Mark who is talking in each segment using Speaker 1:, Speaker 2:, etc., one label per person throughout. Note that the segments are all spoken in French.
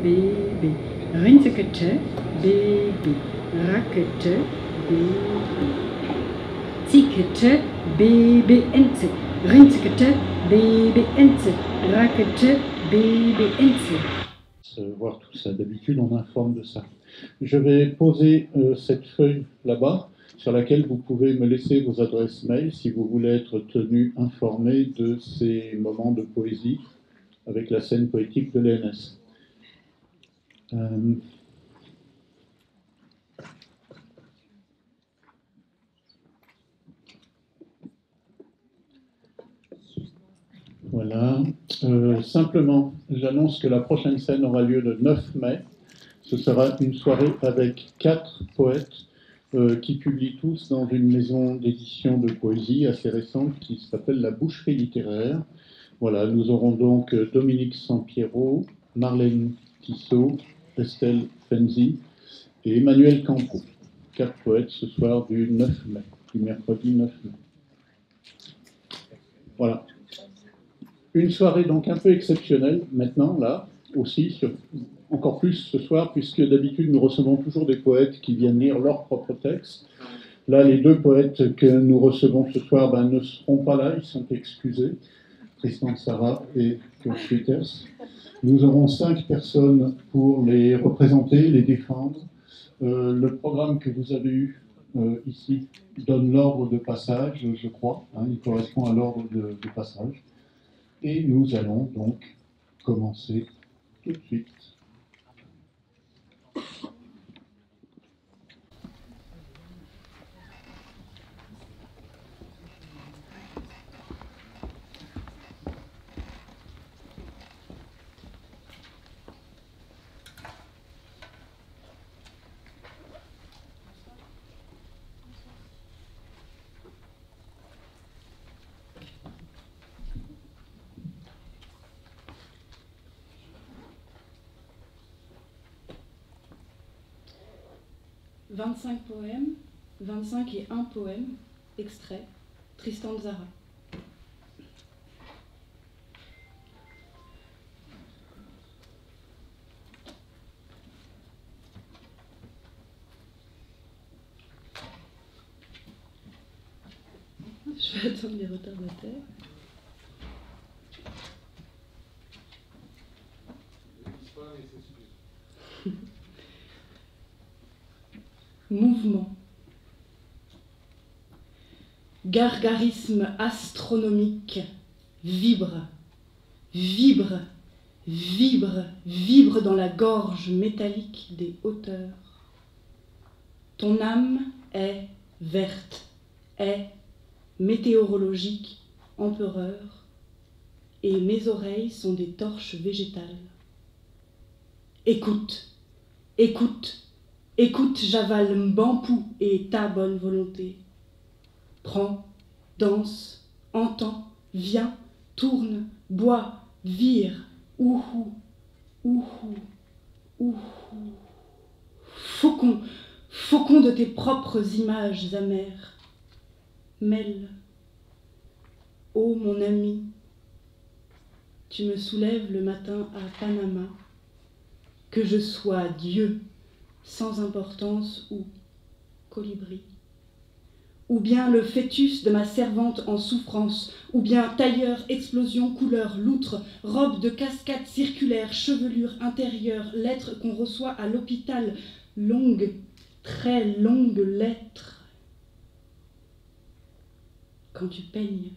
Speaker 1: baby. Rinsekete, baby. Rakete, baby. Tikete, baby. Ente. Rinsekete, baby. Ente. Rakete, baby. Ente.
Speaker 2: Voir tout ça. D'habitude, on informe de ça. Je vais poser cette feuille là-bas, sur laquelle vous pouvez me laisser vos adresses mail si vous voulez être tenu informé de ces moments de poésie avec la scène poétique de l'ENS. Voilà. Simplement, j'annonce que la prochaine scène aura lieu le 9 mai. Ce sera une soirée avec 4 poètes qui publient tous dans une maison d'édition de poésie assez récente qui s'appelle La Boucherie littéraire. Voilà, nous aurons donc Dominique Sampiero, Marlène Tissot, Estelle Fenzi et Emmanuel Campo. 4 poètes ce soir du 9 mai, du mercredi 9 mai. Voilà. Une soirée donc un peu exceptionnelle maintenant, là, aussi, encore plus ce soir, puisque d'habitude nous recevons toujours des poètes qui viennent lire leurs propres textes. Là, les 2 poètes que nous recevons ce soir ne seront pas là, ils sont excusés, Tristan Tzara et Kurt Schwitters. Nous aurons 5 personnes pour les représenter, les défendre. Le programme que vous avez eu ici donne l'ordre de passage, je crois, il correspond à l'ordre de passage. Et nous allons donc commencer tout de suite. «
Speaker 3: 25 poèmes, 25 et 1 poème, extrait, Tristan Tzara. Je vais attendre les retardataires. Mouvement. Gargarisme astronomique. Vibre, vibre, vibre, vibre dans la gorge métallique des hauteurs. Ton âme est verte, est météorologique, empereur, et mes oreilles sont des torches végétales. Écoute, écoute, écoute, j'avale Mbampou et ta bonne volonté. Prends, danse, entends, viens, tourne, bois, vire, ouhou, ouhou, ouhou. Faucon, faucon de tes propres images amères. Mêle. Ô mon ami, tu me soulèves le matin à Panama, que je sois Dieu, sans importance ou colibri, ou bien le fœtus de ma servante en souffrance, ou bien tailleur, explosion, couleur, loutre, robe de cascade circulaire, chevelure intérieure, lettre qu'on reçoit à l'hôpital, longue, très longue lettre. Quand tu peignes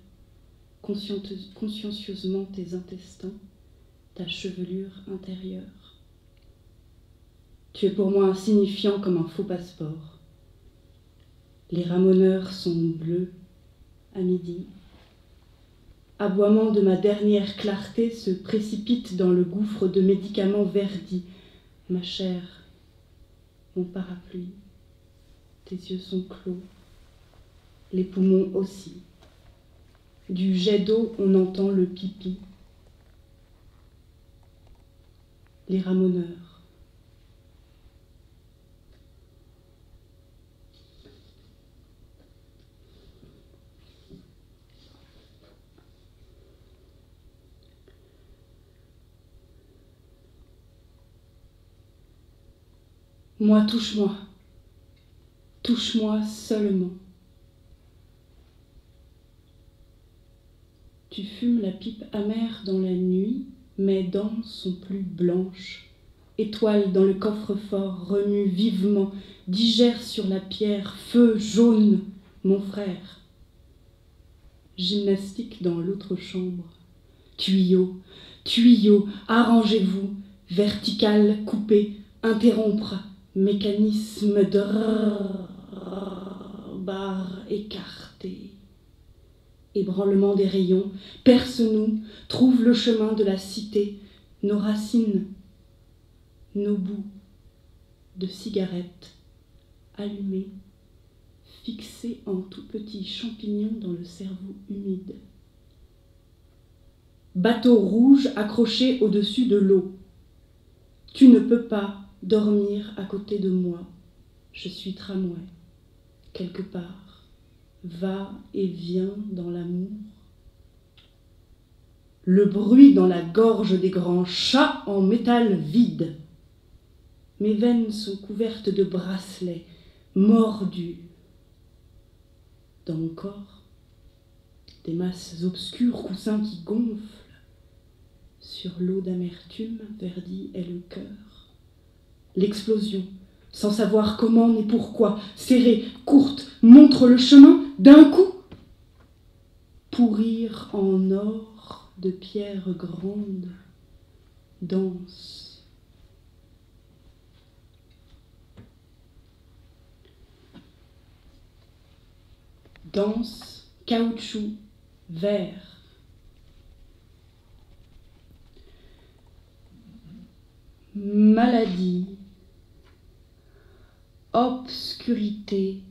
Speaker 3: consciencieusement tes intestins, ta chevelure intérieure, tu es pour moi insignifiant comme un faux passeport. Les ramoneurs sont bleus à midi. Aboiement de ma dernière clarté se précipite dans le gouffre de médicaments verdis. Ma chair, mon parapluie, tes yeux sont clos, les poumons aussi. Du jet d'eau, on entend le pipi. Les ramoneurs. Moi, touche-moi. Touche-moi seulement. Tu fumes la pipe amère dans la nuit, mes dents sont plus blanches. Étoile dans le coffre-fort, remue vivement, digère sur la pierre, feu jaune, mon frère. Gymnastique dans l'autre chambre. Tuyau, tuyau, arrangez-vous, vertical, coupé, interrompre, mécanisme de barre écartée. Ébranlement des rayons, perce-nous, trouve le chemin de la cité, nos racines, nos bouts de cigarettes allumées, fixés en tout petits champignons dans le cerveau humide. Bateau rouge accroché au-dessus de l'eau. Tu ne peux pas dormir à côté de moi. Je suis tramway, quelque part. Va et vient dans l'amour. Le bruit dans la gorge des grands chats en métal vide. Mes veines sont couvertes de bracelets mordus. Dans mon corps, des masses obscures, coussins qui gonflent. Sur l'eau d'amertume, verdi est le cœur. L'explosion, sans savoir comment ni pourquoi, serrée, courte, montre le chemin d'un coup. Pourrir en or de pierres grandes, danse. Danse, caoutchouc, vert. Maladie, obscurité,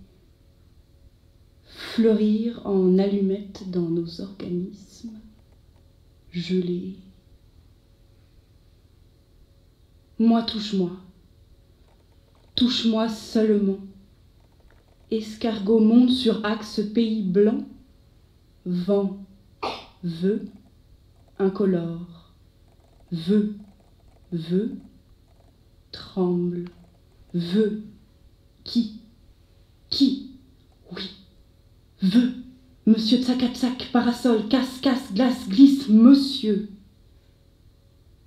Speaker 3: fleurir en allumettes dans nos organismes, gelés. Moi, touche-moi, touche-moi seulement. Escargot monte sur axe pays blanc, vent, vœu, incolore, vœu, tremble, veut, qui, oui, veut, monsieur Tsakatsak, parasol, casse, glace, glisse, monsieur.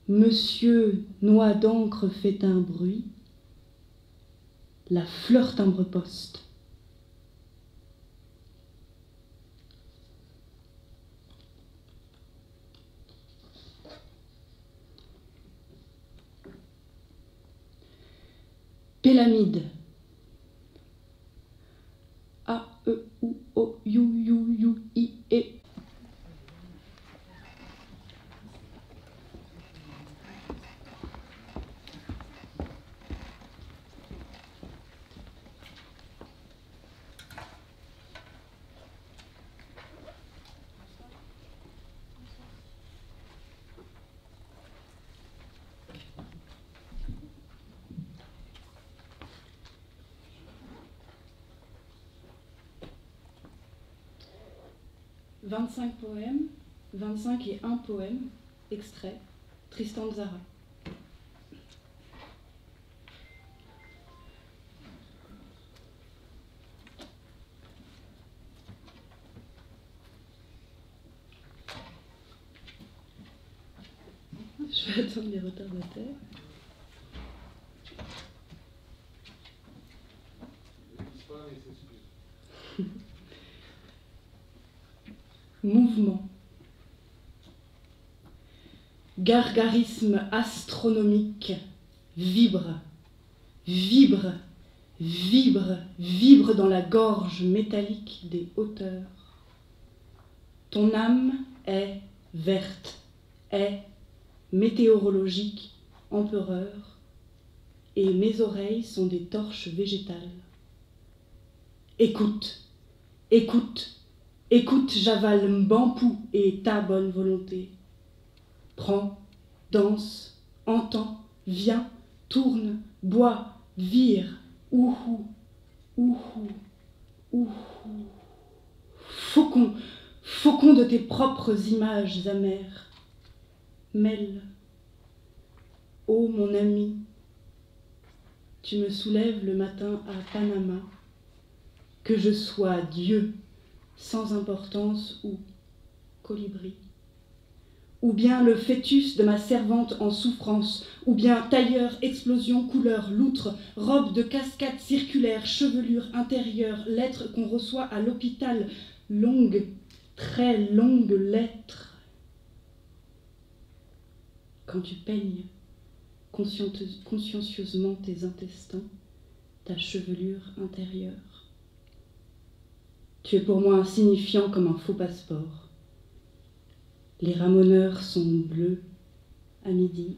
Speaker 3: Monsieur, noix d'encre fait un bruit, la fleur timbre-poste. Pélamide. A, E, U, O, U, I, E. « 25 poèmes, 25 et 1 poème, extrait, Tristan Tzara. » Je vais attendre les retardataires. Mouvement. Gargarisme astronomique. Vibre, vibre, vibre, vibre dans la gorge métallique des hauteurs. Ton âme est verte, est météorologique, empereur, et mes oreilles sont des torches végétales. Écoute, écoute, écoute, j'avale Mbampou et ta bonne volonté. Prends, danse, entends, viens, tourne, bois, vire, ouhou, ouhou, ouhou. Faucon, faucon de tes propres images amères. Mêle, ô mon ami, tu me soulèves le matin à Panama, que je sois Dieu, sans importance ou colibri, ou bien le fœtus de ma servante en souffrance, ou bien tailleur, explosion, couleur, loutre, robe de cascade circulaire, chevelure intérieure, lettre qu'on reçoit à l'hôpital, longue, très longue lettre. Quand tu peignes consciencieusement tes intestins, ta chevelure intérieure, tu es pour moi insignifiant comme un faux passeport. Les ramoneurs sont bleus à midi.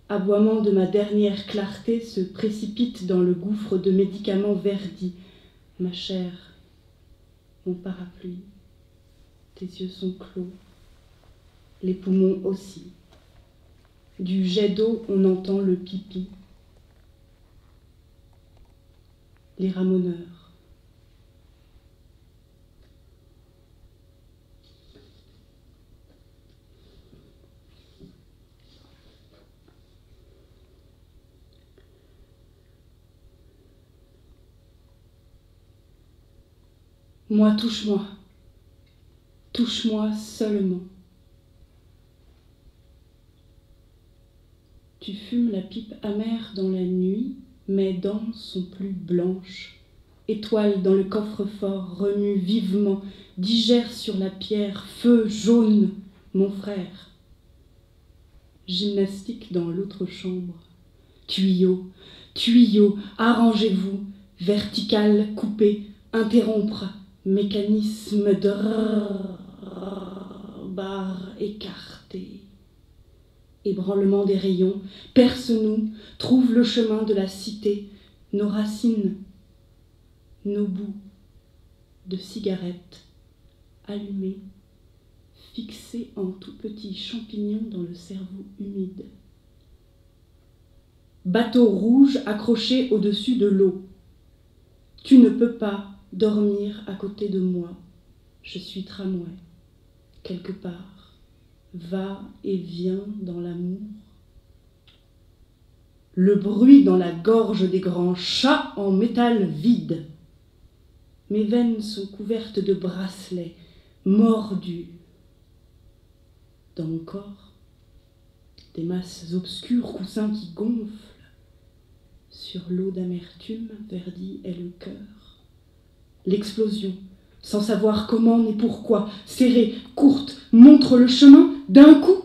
Speaker 3: Aboiement de ma dernière clarté se précipite dans le gouffre de médicaments verdis. Ma chair, mon parapluie, tes yeux sont clos, les poumons aussi. Du jet d'eau, on entend le pipi. Les ramoneurs. Moi, touche-moi. Touche-moi seulement. Tu fumes la pipe amère dans la nuit, mes dents sont plus blanches. Étoile dans le coffre-fort, remue vivement, digère sur la pierre, feu jaune, mon frère. Gymnastique dans l'autre chambre. Tuyau, tuyau, arrangez-vous, vertical, coupé, interrompre, mécanisme de barre écartée. Ébranlement des rayons, perce-nous, trouve le chemin de la cité, nos racines, nos bouts de cigarettes allumées, fixés en tout petits champignons dans le cerveau humide. Bateau rouge accroché au-dessus de l'eau. Tu ne peux pas dormir à côté de moi. Je suis tramway, quelque part. Va et vient dans l'amour. Le bruit dans la gorge des grands chats en métal vide. Mes veines sont couvertes de bracelets, mordus. Dans mon corps, des masses obscures, coussins qui gonflent. Sur l'eau d'amertume, verdi est le cœur. L'explosion, sans savoir comment ni pourquoi, serrée, courte, montre le chemin d'un coup.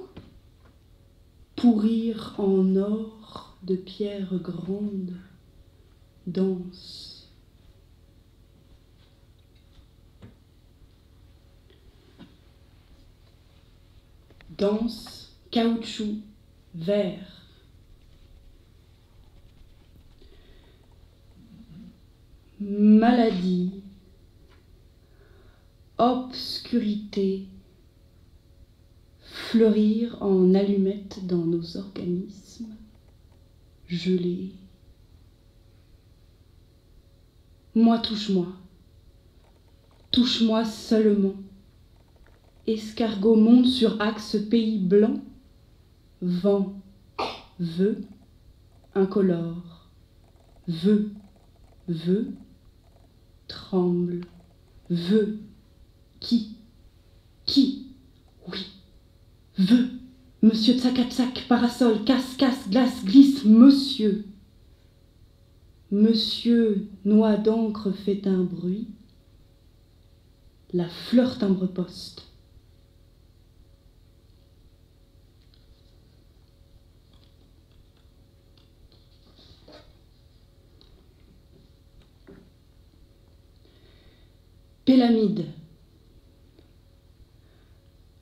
Speaker 3: Pourrir en or de pierres grandes, dense. Dense, caoutchouc, vert. Maladie, obscurité, fleurir en allumettes dans nos organismes, gelés. Moi, touche-moi, touche-moi seulement. Escargot monte sur axe pays blanc, vent, vœu, incolore, vœu, vœu, tremble, vœu, qui, oui, vœu, monsieur Tsakatsak, parasol, casse, glace, glisse, monsieur. Monsieur, noix d'encre fait un bruit, la fleur timbre-poste. Pélamide.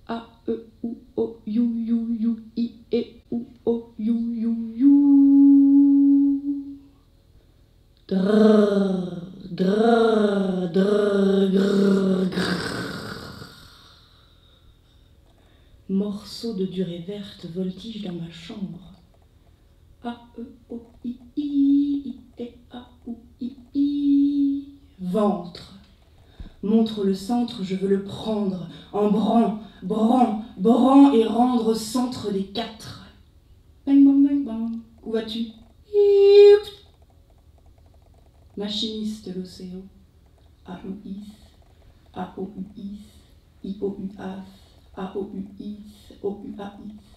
Speaker 3: A, E, U, O, U, I, E, U, O, U. Drrr, drrr, drrr, grrr, grrr. Morceau de durée verte voltige dans ma chambre. A, E, O, I, E, A, U, I. Ventre. Montre le centre, je veux le prendre, en bran et rendre centre des quatre. Bang, bang, bang, bang. Où vas-tu? machiniste l'océan, A-U-I-S, A-O-U-I-S, I-O-U-A-S, A-O-U-I-S, O-U-A-I-S.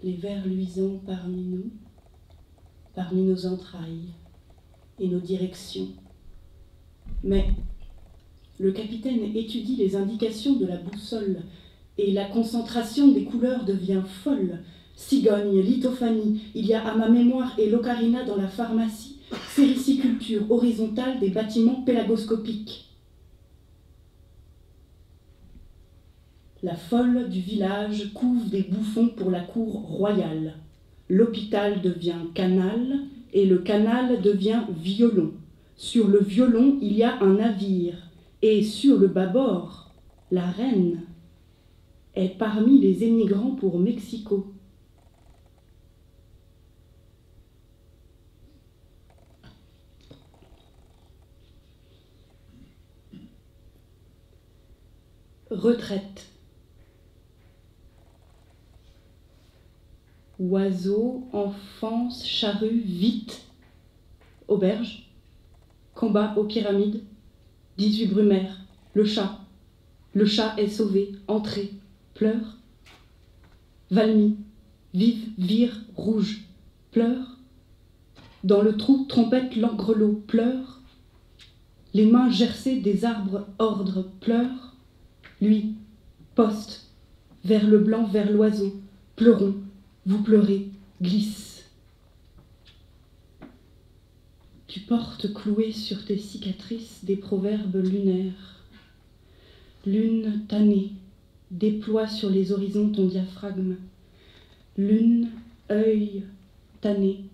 Speaker 3: Les vers luisants parmi nos entrailles et nos directions. Mais le capitaine étudie les indications de la boussole et la concentration des couleurs devient folle. Cigogne, lithophanie, il y a à ma mémoire et l'ocarina dans la pharmacie, sériciculture horizontale des bâtiments pélagoscopiques. La folle du village couve des bouffons pour la cour royale. L'hôpital devient canal et le canal devient violon. Sur le violon, il y a un navire et sur le bâbord, la reine est parmi les émigrants pour Mexico. Retraite. Oiseaux, enfance, charrue, vite. Auberge. Combat aux pyramides. 18 Brumaire. Le chat. Le chat est sauvé. Entrée. Pleure. Valmy. Vive, vire, rouge. Pleure. Dans le trou, trompette l'engrelot. Pleure. Les mains gercées des arbres, ordre. Pleure. Lui. Poste. Vers le blanc, vers l'oiseau. Pleurons. Vous pleurez. Glisse. Tu portes cloués sur tes cicatrices des proverbes lunaires. Lune tannée, déploie sur les horizons ton diaphragme. Lune, œil tanné,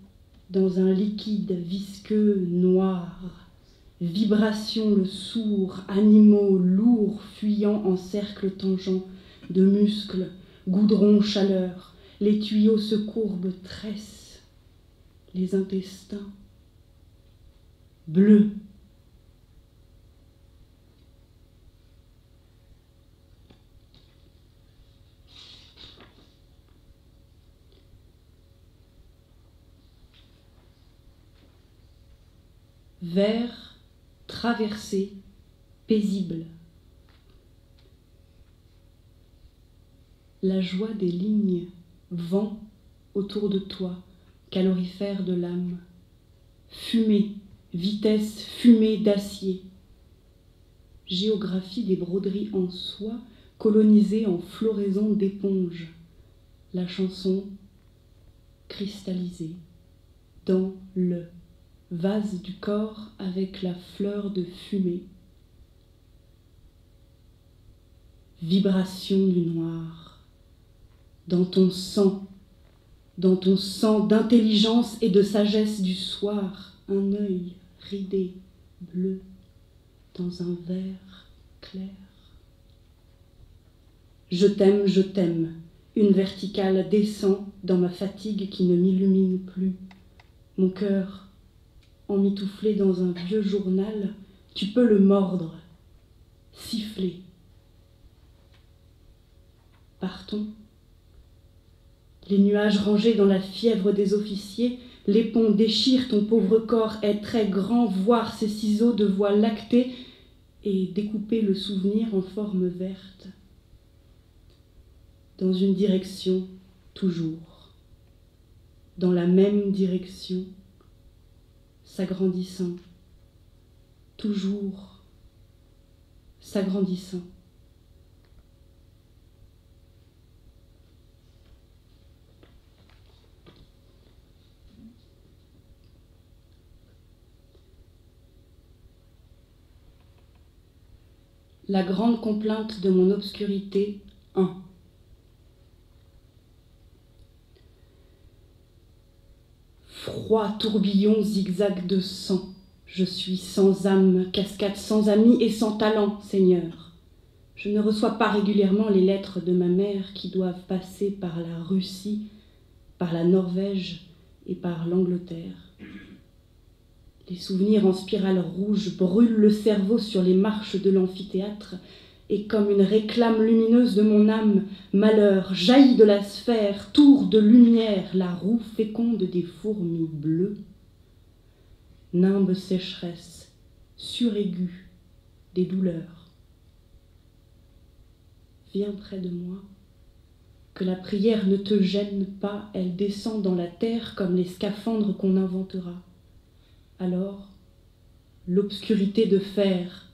Speaker 3: dans un liquide visqueux noir. Vibration le sourd, animaux lourds fuyant en cercle tangent de muscles, goudron, chaleur. Les tuyaux se courbent, tressent, les intestins. Bleu. Vert, traversé, paisible. La joie des lignes, vent autour de toi, calorifère de l'âme. Fumée, vitesse, fumée d'acier. Géographie des broderies en soie, colonisée en floraison d'éponge. La chanson cristallisée dans le vase du corps avec la fleur de fumée. Vibration du noir, dans ton sang d'intelligence et de sagesse du soir, un œil ridé, bleu, dans un verre clair. Je t'aime, une verticale descend dans ma fatigue qui ne m'illumine plus. Mon cœur, emmitouflé dans un vieux journal, tu peux le mordre, siffler. Partons. Les nuages rangés dans la fièvre des officiers, les ponts déchirent ton pauvre corps, est très grand, voir ces ciseaux de voie lactée et découper le souvenir en forme verte. Dans une direction, toujours. Dans la même direction, s'agrandissant. Toujours, s'agrandissant. La grande complainte de mon obscurité, 1. Froid tourbillon zigzag de sang, je suis sans âme, cascade sans amis et sans talent, Seigneur. Je ne reçois pas régulièrement les lettres de ma mère qui doivent passer par la Russie, par la Norvège et par l'Angleterre. Les souvenirs en spirale rouge brûlent le cerveau sur les marches de l'amphithéâtre et comme une réclame lumineuse de mon âme, malheur jaillit de la sphère, tour de lumière, la roue féconde des fourmis bleues. nimbe sécheresse, suraiguë des douleurs. Viens près de moi, que la prière ne te gêne pas, elle descend dans la terre comme les scaphandres qu'on inventera. Alors, l'obscurité de fer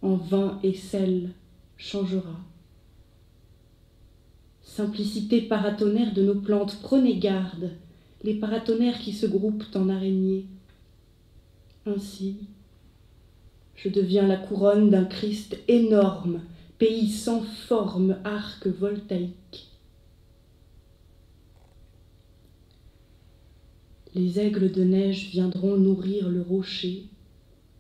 Speaker 3: en vin et sel changera. Simplicité paratonnerre de nos plantes, prenez garde, les paratonnerres qui se groupent en araignées. Ainsi, je deviens la couronne d'un Christ énorme, pays sans forme, arc voltaïque. Les aigles de neige viendront nourrir le rocher,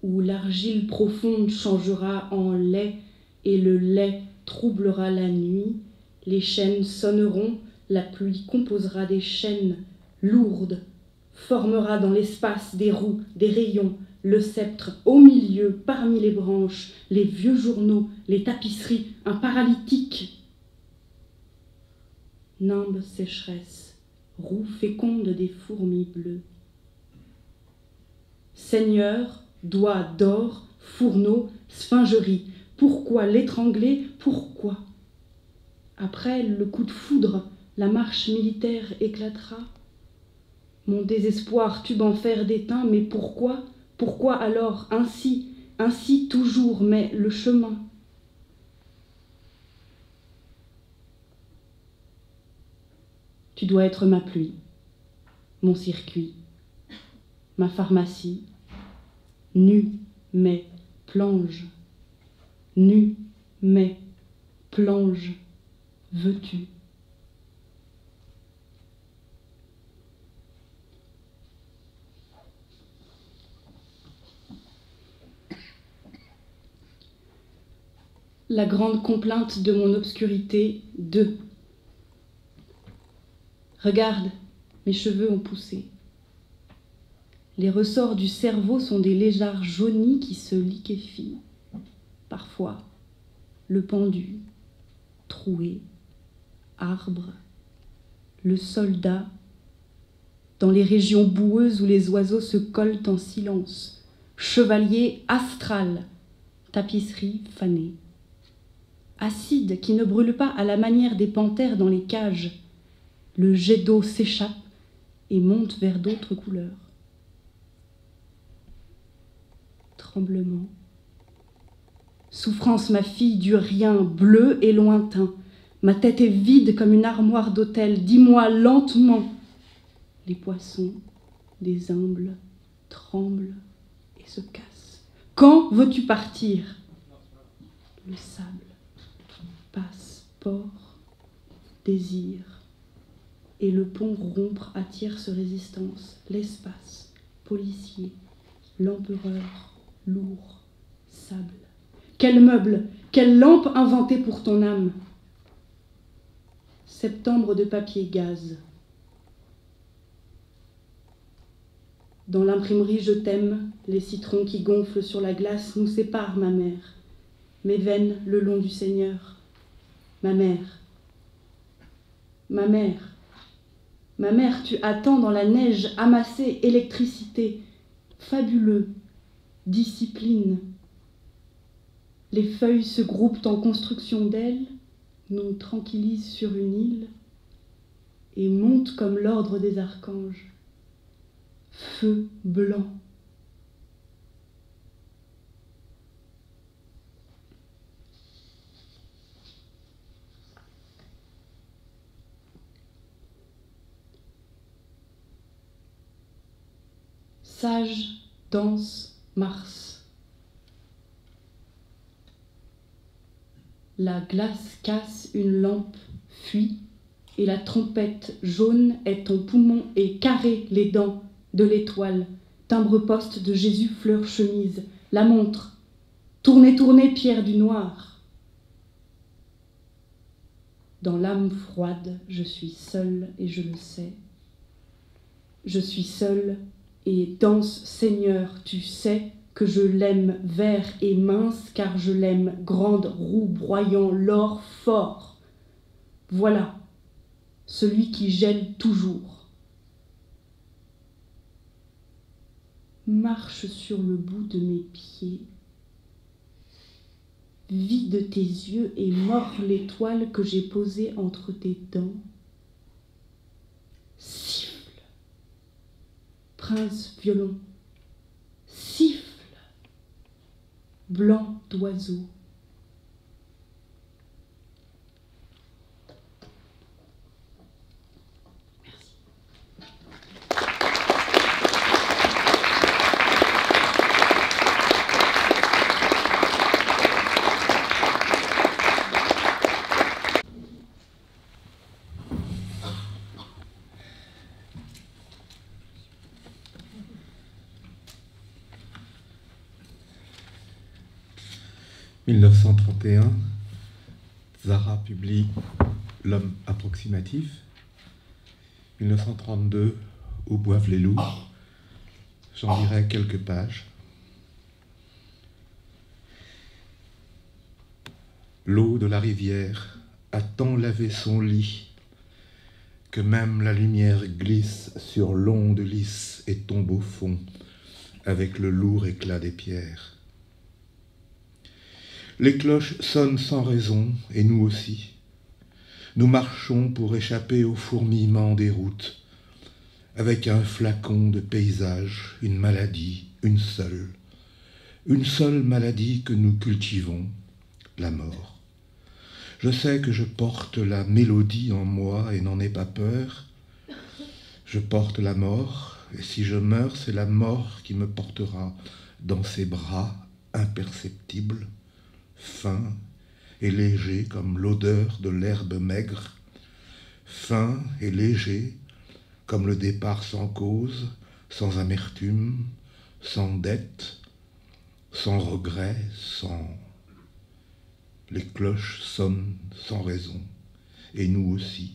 Speaker 3: où l'argile profonde changera en lait et le lait troublera la nuit. Les chaînes sonneront, la pluie composera des chaînes lourdes, formera dans l'espace des roues, des rayons, le sceptre au milieu, parmi les branches, les vieux journaux, les tapisseries, un paralytique. Nimbe sécheresse, roue féconde des fourmis bleues. Seigneur, doigt d'or, fourneau, sphingerie, pourquoi l'étrangler, pourquoi? Après le coup de foudre, la marche militaire éclatera. Mon désespoir tube en fer d'étain, mais pourquoi? Pourquoi alors ainsi, ainsi toujours, mais le chemin? Tu dois être ma pluie, mon circuit, ma pharmacie, nue mais plonge, nue mais plonge, veux-tu? La grande complainte de mon obscurité, 2. Regarde, mes cheveux ont poussé. Les ressorts du cerveau sont des lézards jaunis qui se liquéfient. Parfois, le pendu, troué, arbre, le soldat, dans les régions boueuses où les oiseaux se collent en silence, chevalier astral, tapisserie fanée. Acide qui ne brûle pas à la manière des panthères dans les cages. Le jet d'eau s'échappe et monte vers d'autres couleurs. Tremblement. Souffrance, ma fille, du rien, bleu et lointain. Ma tête est vide comme une armoire d'autel. Dis-moi lentement. Les poissons, des humbles, tremblent et se cassent. Quand veux-tu partir? Le sable. Passeport, désir, et le pont rompre à tierce résistance, l'espace, policier, l'empereur, lourd, sable. Quel meuble, quelle lampe inventée pour ton âme? Septembre de papier gaz. Dans l'imprimerie Je t'aime, les citrons qui gonflent sur la glace nous séparent, ma mère. Mes veines le long du Seigneur. Ma mère, ma mère, ma mère, tu attends dans la neige amassée électricité, fabuleux, discipline. Les feuilles se groupent en construction d'ailes, nous tranquillisent sur une île et montent comme l'ordre des archanges. Feu blanc. Sage, danse, Mars. La glace casse, une lampe fuit, et la trompette jaune est ton poumon et carré les dents de l'étoile, timbre-poste de Jésus fleur chemise, la montre, tournez, tournez, pierre du noir. Dans l'âme froide, je suis seule et je le sais. Je suis seule et danse, Seigneur, tu sais que je l'aime vert et mince, car je l'aime grande, roue, broyant, l'or fort. Voilà, celui qui gèle toujours. marche sur le bout de mes pieds, vide tes yeux et mords l'étoile que j'ai posée entre tes dents. Siffle, prince violon, siffle, blanc d'oiseau.
Speaker 4: « 1931, Zara publie L'homme approximatif. 1932, Où boivent les loups. J'en dirai quelques pages. L'eau de la rivière a tant lavé son lit que même la lumière glisse sur l'onde lisse et tombe au fond avec le lourd éclat des pierres. Les cloches sonnent sans raison, et nous aussi. Nous marchons pour échapper au fourmillement des routes, avec un flacon de paysage, une maladie, une seule maladie que nous cultivons, la mort. Je sais que je porte la mélodie en moi et n'en ai pas peur. Je porte la mort, et si je meurs, c'est la mort qui me portera dans ses bras imperceptibles, fin et léger comme l'odeur de l'herbe maigre, fin et léger comme le départ sans cause, sans amertume, sans dette, sans regret, sans... Les cloches sonnent sans raison, et nous aussi.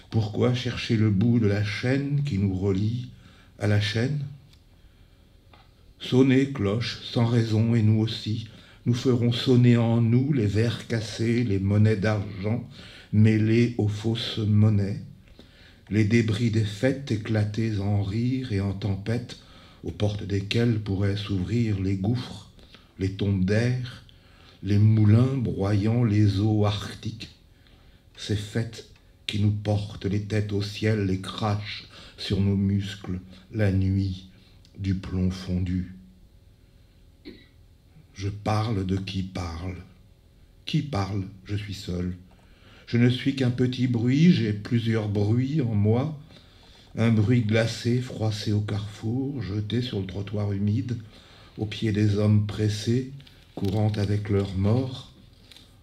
Speaker 4: Pourquoi chercher le bout de la chaîne qui nous relie à la chaîne? Sonnez, cloches, sans raison, et nous aussi. Nous ferons sonner en nous les verres cassés, les monnaies d'argent mêlées aux fausses monnaies, les débris des fêtes éclatés en rires et en tempêtes, aux portes desquelles pourraient s'ouvrir les gouffres, les tombes d'air, les moulins broyant les eaux arctiques, ces fêtes qui nous portent les têtes au ciel et crachent sur nos muscles la nuit du plomb fondu. Je parle de qui parle. Qui parle? Je suis seul. Je ne suis qu'un petit bruit, j'ai plusieurs bruits en moi. Un bruit glacé, froissé au carrefour, jeté sur le trottoir humide, aux pieds des hommes pressés, courant avec leur mort,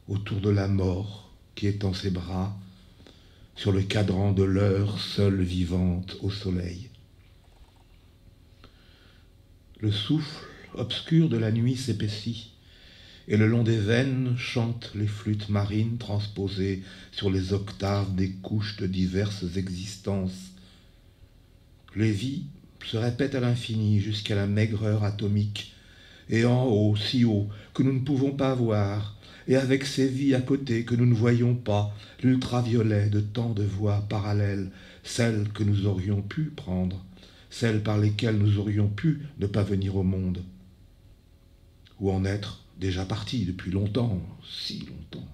Speaker 4: autour de la mort qui étend ses bras, sur le cadran de l'heure seule vivante au soleil. Le souffle obscur de la nuit s'épaissit, et le long des veines chantent les flûtes marines transposées sur les octaves des couches de diverses existences. Les vies se répètent à l'infini jusqu'à la maigreur atomique, et en haut, si haut, que nous ne pouvons pas voir, et avec ces vies à côté que nous ne voyons pas, l'ultraviolet de tant de voies parallèles, celles que nous aurions pu prendre, celles par lesquelles nous aurions pu ne pas venir au monde, ou en être déjà partis depuis longtemps, si longtemps,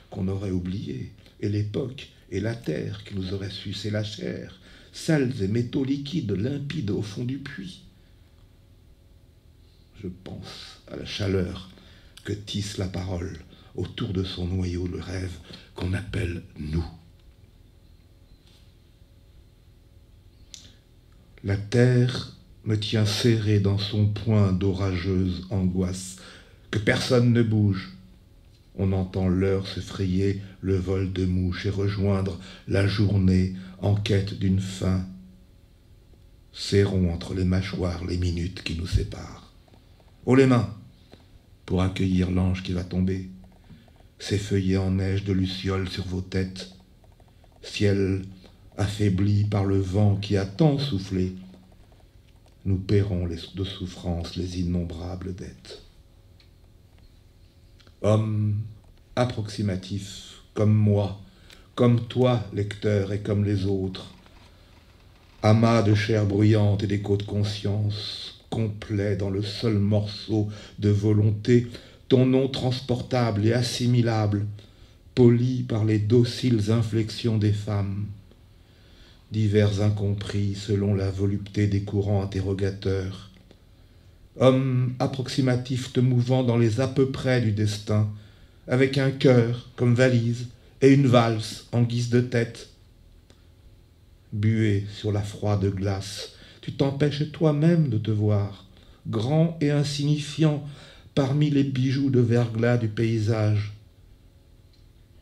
Speaker 4: qu'on aurait oublié, et l'époque et la terre qui nous aurait sucé la chair, sels et métaux liquides limpides au fond du puits. Je pense à la chaleur que tisse la parole autour de son noyau de rêve qu'on appelle nous. La terre me tient serré dans son poing d'orageuse angoisse, que personne ne bouge. On entend l'heure se frayer le vol de mouches et rejoindre la journée en quête d'une fin. Serrons entre les mâchoires les minutes qui nous séparent. Haut les mains pour accueillir l'ange qui va tomber, s'effeuiller en neige de lucioles sur vos têtes, ciel affaibli par le vent qui a tant soufflé, nous paierons de souffrance les innombrables dettes. Homme approximatif, comme moi, comme toi, lecteur, et comme les autres, amas de chair bruyante et d'échos de conscience, complet dans le seul morceau de volonté, ton nom transportable et assimilable, poli par les dociles inflexions des femmes, divers incompris selon la volupté des courants interrogateurs. Homme approximatif te mouvant dans les à peu près du destin, avec un cœur comme valise et une valse en guise de tête. Bué sur la froide glace, tu t'empêches toi-même de te voir, grand et insignifiant parmi les bijoux de verglas du paysage.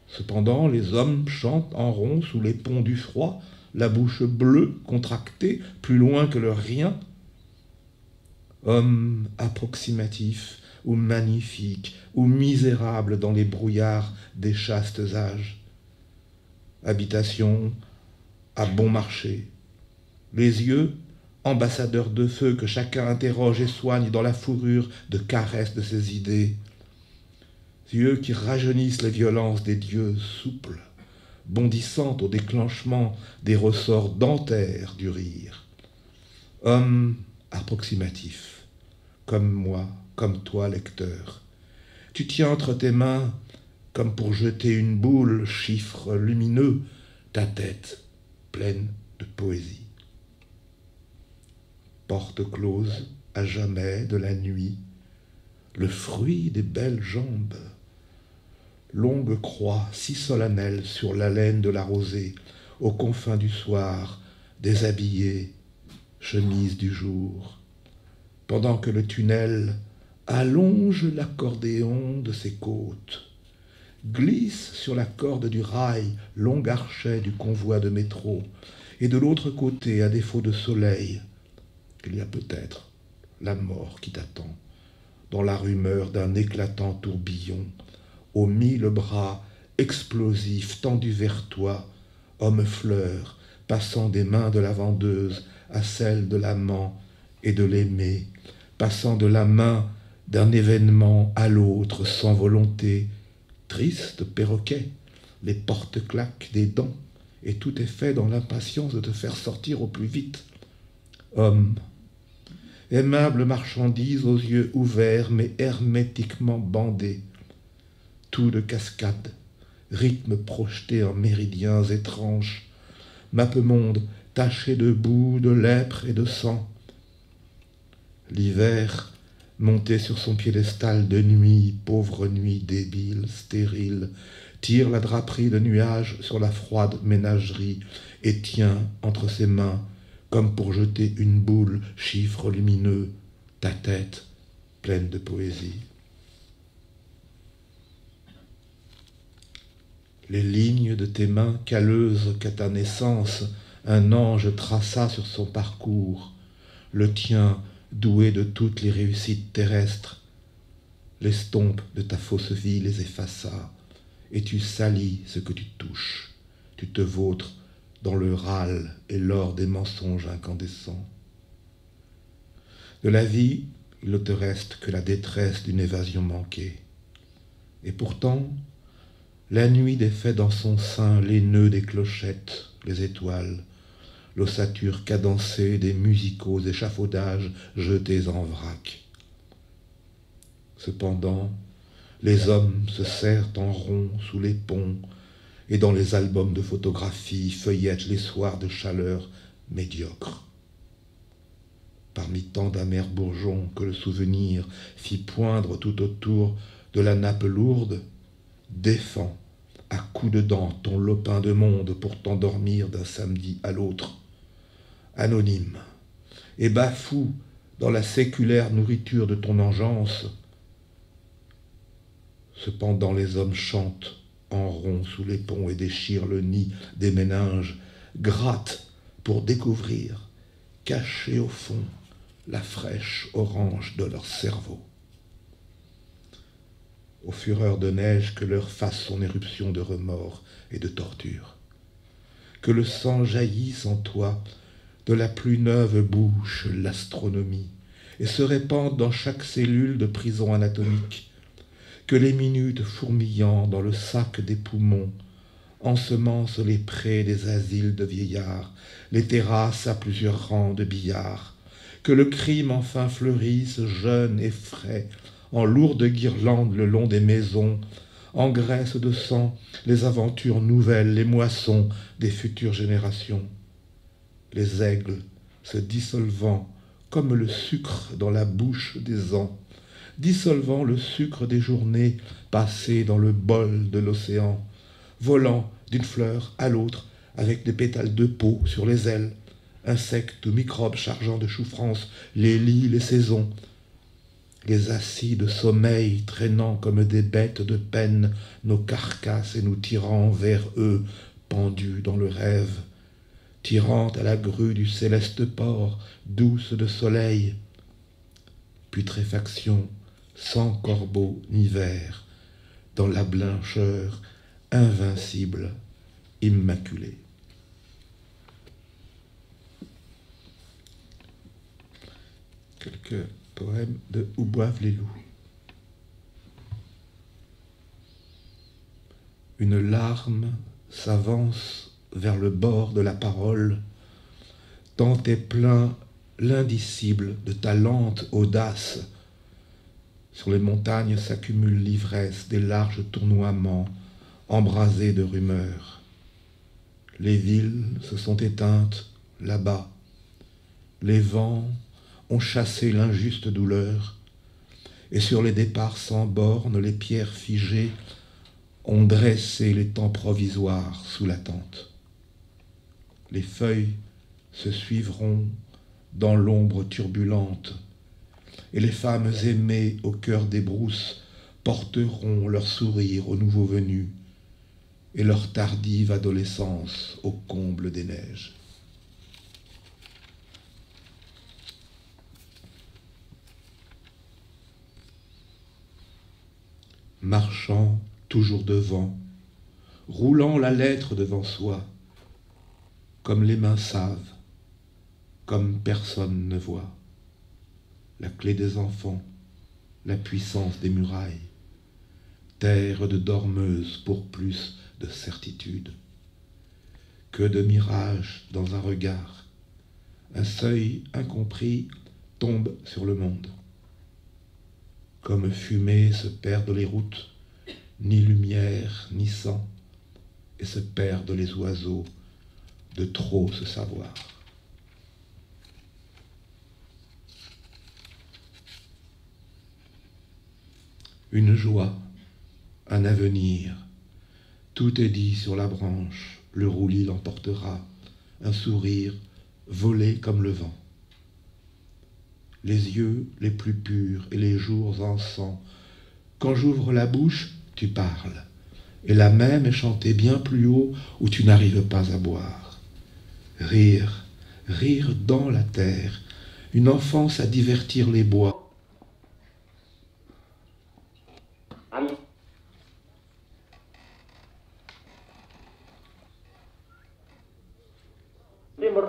Speaker 4: Cependant, les hommes chantent en rond sous les ponts du froid, la bouche bleue, contractée, plus loin que le rien. Homme approximatif, ou magnifique, ou misérable dans les brouillards des chastes âges. Habitation à bon marché. Les yeux, ambassadeurs de feu que chacun interroge et soigne dans la fourrure de caresses de ses idées. Yeux qui rajeunissent les violences des dieux souples, bondissant au déclenchement des ressorts dentaires du rire. Homme approximatif, comme moi, comme toi, lecteur. Tu tiens entre tes mains, comme pour jeter une boule, chiffre lumineux, ta tête pleine de poésie. Porte close à jamais de la nuit, le fruit des belles jambes, longue croix si solennelle sur l'haleine de la rosée, aux confins du soir, déshabillée, chemise du jour, pendant que le tunnel allonge l'accordéon de ses côtes, glisse sur la corde du rail, long archet du convoi de métro, et de l'autre côté, à défaut de soleil, il y a peut-être la mort qui t'attend, dans la rumeur d'un éclatant tourbillon, aux 1000 bras explosifs tendus vers toi, homme-fleur, passant des mains de la vendeuse à celles de l'amant et de l'aimé, passant de la main d'un événement à l'autre sans volonté, triste perroquet, les portes claquent des dents, et tout est fait dans l'impatience de te faire sortir au plus vite. Homme, aimable marchandise aux yeux ouverts mais hermétiquement bandés, tout de cascade, rythme projeté en méridiens étranges, mappemonde taché de boue, de lèpre et de sang. L'hiver, monté sur son piédestal de nuit, pauvre nuit débile, stérile, tire la draperie de nuages sur la froide ménagerie et tient entre ses mains, comme pour jeter une boule, chiffre lumineux, ta tête pleine de poésie. Les lignes de tes mains calleuses qu'à ta naissance un ange traça sur son parcours, le tien doué de toutes les réussites terrestres, l'estompe de ta fausse vie les effaça, et tu salis ce que tu touches, tu te vautres dans le râle et l'or des mensonges incandescents. De la vie, il ne te reste que la détresse d'une évasion manquée. Et pourtant, la nuit défait dans son sein les nœuds des clochettes, les étoiles, l'ossature cadencée des musicaux échafaudages jetés en vrac. Cependant, les hommes se serrent en rond sous les ponts et dans les albums de photographie feuillettent les soirs de chaleur médiocre. Parmi tant d'amers bourgeons que le souvenir fit poindre tout autour de la nappe lourde, défends à coups de dents ton lopin de monde pour t'endormir d'un samedi à l'autre, anonyme, et bafoue dans la séculaire nourriture de ton engeance. Cependant les hommes chantent en rond sous les ponts et déchirent le nid des méninges, grattent pour découvrir, cachés au fond, la fraîche orange de leur cerveau. Aux fureurs de neige que leur fasse son éruption de remords et de torture. Que le sang jaillisse en toi de la plus neuve bouche, l'astronomie, et se répande dans chaque cellule de prison anatomique. Que les minutes fourmillant dans le sac des poumons ensemencent les prés des asiles de vieillards, les terrasses à plusieurs rangs de billards. que le crime enfin fleurisse jeune et frais, en lourdes guirlandes le long des maisons, engraisse de sang les aventures nouvelles, les moissons des futures générations. Les aigles se dissolvant comme le sucre dans la bouche des ans, dissolvant le sucre des journées passées dans le bol de l'océan, volant d'une fleur à l'autre avec des pétales de peau sur les ailes, insectes ou microbes chargeant de souffrance les lits, les saisons, les acides sommeil traînant comme des bêtes de peine nos carcasses et nous tirant vers eux, pendus dans le rêve, tirant à la grue du céleste port, douce de soleil. Putréfaction, sans corbeau ni ver, dans la blancheur invincible, immaculée. Quelques poèmes de Où boivent les loups. Une larme s'avance vers le bord de la parole, tant est plein l'indicible de ta lente audace. Sur les montagnes s'accumule l'ivresse des larges tournoiements embrasés de rumeurs. Les villes se sont éteintes là-bas. Les vents ont chassé l'injuste douleur, et sur les départs sans bornes, les pierres figées ont dressé les temps provisoires sous la tente. Les feuilles se suivront dans l'ombre turbulente, et les femmes aimées au cœur des brousses porteront leur sourire aux nouveaux venus et leur tardive adolescence au comble des neiges. Marchant toujours devant, roulant la lettre devant soi, comme les mains savent, comme personne ne voit, la clé des enfants, la puissance des murailles, terre de dormeuse pour plus de certitude. Que de mirages dans un regard, un seuil incompris tombe sur le monde. Comme fumée se perdent les routes, ni lumière, ni sang, et se perdent les oiseaux de trop se savoir. Une joie, un avenir, tout est dit sur la branche, le roulis l'emportera, un sourire volé comme le vent. Les yeux les plus purs et les jours en sang, quand j'ouvre la bouche, tu parles, et la même est chantée bien plus haut où tu n'arrives pas à boire. Rire, rire dans la terre, une enfance à divertir les bois.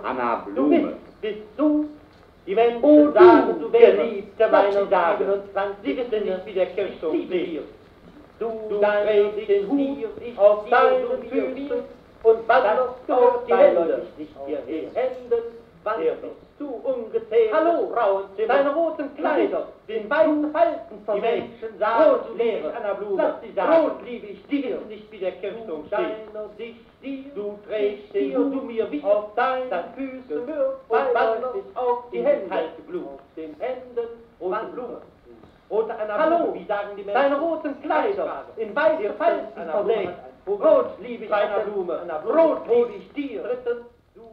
Speaker 5: Anna Blume. Bist du, die Menschen sagen, du Geliebte meiner Tage, sie wissen nicht, wie der Kirchhof lebt. Du trägst den Hut auf deinen Füßen und wanderst auf die Hände, nicht dir Händen, wann bist du ungezählt? Hallo, Frauenzimmer, deine roten Kleider sind weiße Falten von die Menschen sagen, rot liebe ich Anna Blume, lass sie sagen, rot liebe ich dir, nicht wie der Kirchturm steht. Du trägst den Hut du mir wie auf deinen Füßen und wanderst auf die Hände, kalte Blume, den Händen, rote Blume. Rote Anna Hallo, wie sagen die Menschen? Deine roten Kleider in weiße Falten verlegt. Rot liebe ich Anna Blume, rot liebe ich dir.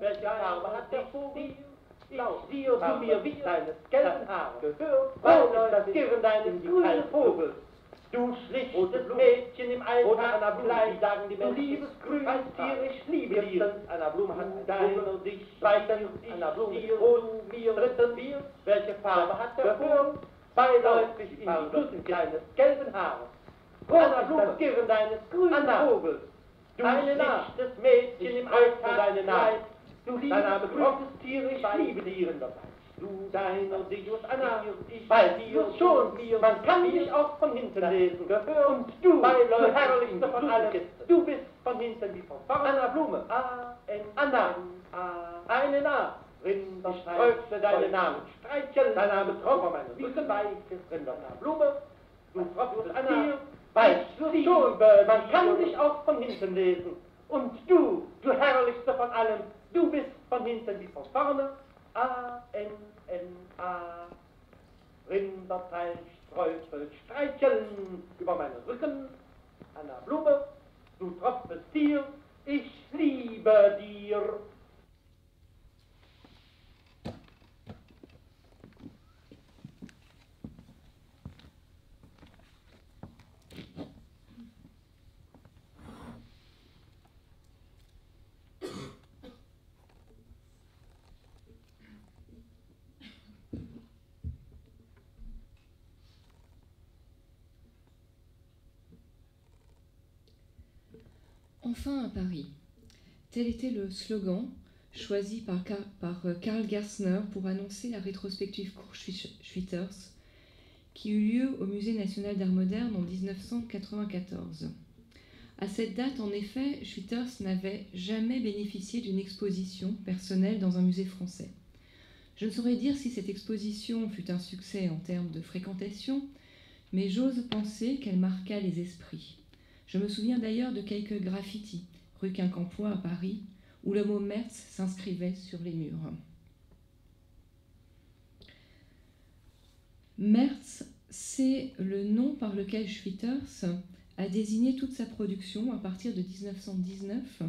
Speaker 5: Welche Farbe hat der Vogel? Ich dir, du mir wie deines gelben Haare. Rot ist das Girren deines grünen Vogels. Du schlichtes Mädchen im Alltag, wie sagen die Menschen? Liebes grünes Tier, ich liebe dir. Anna Blume hat dein und ich weiter, Anna Blume dir, rot, mir, dritten wir. Welche Farbe hat der Vogel? Beiläufig in die Flüssen deines gelben Haares. Rot ist das Girren deines grünen Vogels. Du schlichtes Mädchen im Alltag, deine Neid. Du liebes grünes Tier, ich liebe dir. Du deiner dich und Anna, ich bei dir schon mir. Man kann dich auch von hinten lesen. Und du herrlichste von allen, du bist von hinten wie von vorn. Anna Blume, Anna, eine Na. Ich tröpfte deinen Namen streicheln, dein Name tropft meine Rücken, weiches Rinderblume, du tropfst Tier, weißt du schon, man kann dich auch von hinten lesen. Und du herrlichste von allem, du bist von hinten wie von vorne. A-N-N-A. Rinderteich, Streufel, streicheln über meinen Rücken. Anna Blume, du tropfest Tier, ich liebe dir.
Speaker 6: Enfin à Paris. Tel était le slogan choisi par Karl Gerstner pour annoncer la rétrospective Kurt-Schwitters qui eut lieu au Musée national d'art moderne en 1994. À cette date, en effet, Schwitters n'avait jamais bénéficié d'une exposition personnelle dans un musée français. Je ne saurais dire si cette exposition fut un succès en termes de fréquentation, mais j'ose penser qu'elle marqua les esprits. Je me souviens d'ailleurs de quelques graffitis, rue Quincampoix à Paris, où le mot Merz s'inscrivait sur les murs. Merz, c'est le nom par lequel Schwitters a désigné toute sa production à partir de 1919,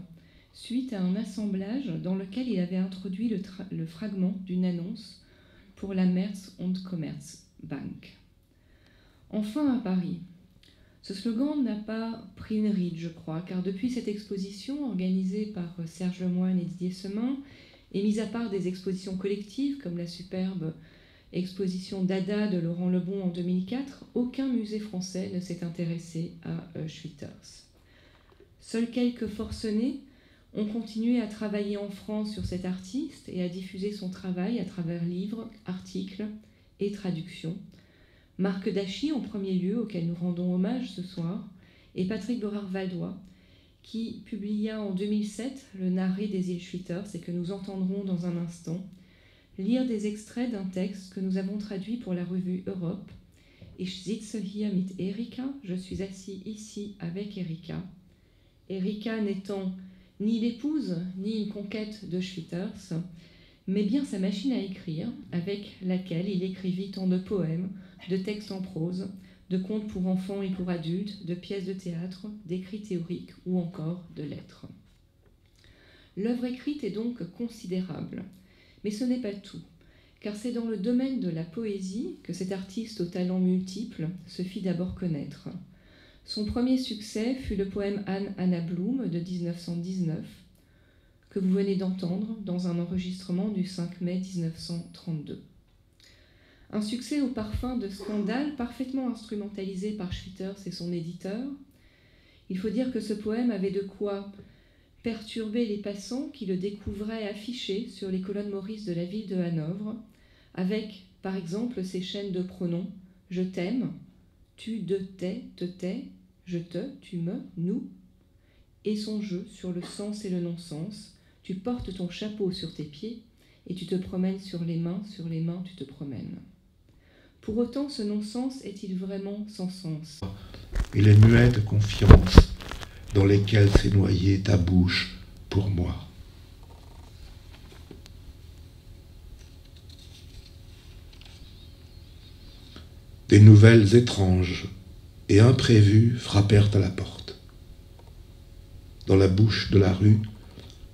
Speaker 6: suite à un assemblage dans lequel il avait introduit le fragment d'une annonce pour la Merz und Commerzbank. Enfin à Paris. Ce slogan n'a pas pris une ride, je crois, car depuis cette exposition organisée par Serge Lemoine et Didier Semin, et mis à part des expositions collectives comme la superbe exposition Dada de Laurent Lebon en 2004, aucun musée français ne s'est intéressé à Schwitters. Seuls quelques forcenés ont continué à travailler en France sur cet artiste et à diffuser son travail à travers livres, articles et traductions. Marc Dachy en premier lieu, auquel nous rendons hommage ce soir, et Patrick Borard-Valdois, qui publia en 2007 le Narré des îles Schwitters et que nous entendrons dans un instant, lire des extraits d'un texte que nous avons traduit pour la revue Europe. Ich sitze hier mit Erika, je suis assis ici avec Erika. Erika n'étant ni l'épouse ni une conquête de Schwitters, mais bien sa machine à écrire, avec laquelle il écrivit tant de poèmes, de textes en prose, de contes pour enfants et pour adultes, de pièces de théâtre, d'écrits théoriques ou encore de lettres. L'œuvre écrite est donc considérable, mais ce n'est pas tout, car c'est dans le domaine de la poésie que cet artiste aux talents multiples se fit d'abord connaître. Son premier succès fut le poème Anna Bloom de 1919, que vous venez d'entendre dans un enregistrement du 5 mai 1932. Un succès au parfum de scandale parfaitement instrumentalisé par Schwitters et son éditeur. Il faut dire que ce poème avait de quoi perturber les passants qui le découvraient affiché sur les colonnes maurice de la ville de Hanovre, avec, par exemple, ces chaînes de pronoms « je t'aime »,« tu, de, te tais »,« je te »,« tu me »,« nous », et son jeu sur le sens et le non-sens. Tu portes ton chapeau sur tes pieds et tu te promènes sur les mains tu te promènes. Pour autant, ce non-sens est-il vraiment sans sens?
Speaker 4: Et les muettes confiances dans lesquelles s'est noyée ta bouche pour moi. Des nouvelles étranges et imprévues frappèrent à la porte. Dans la bouche de la rue,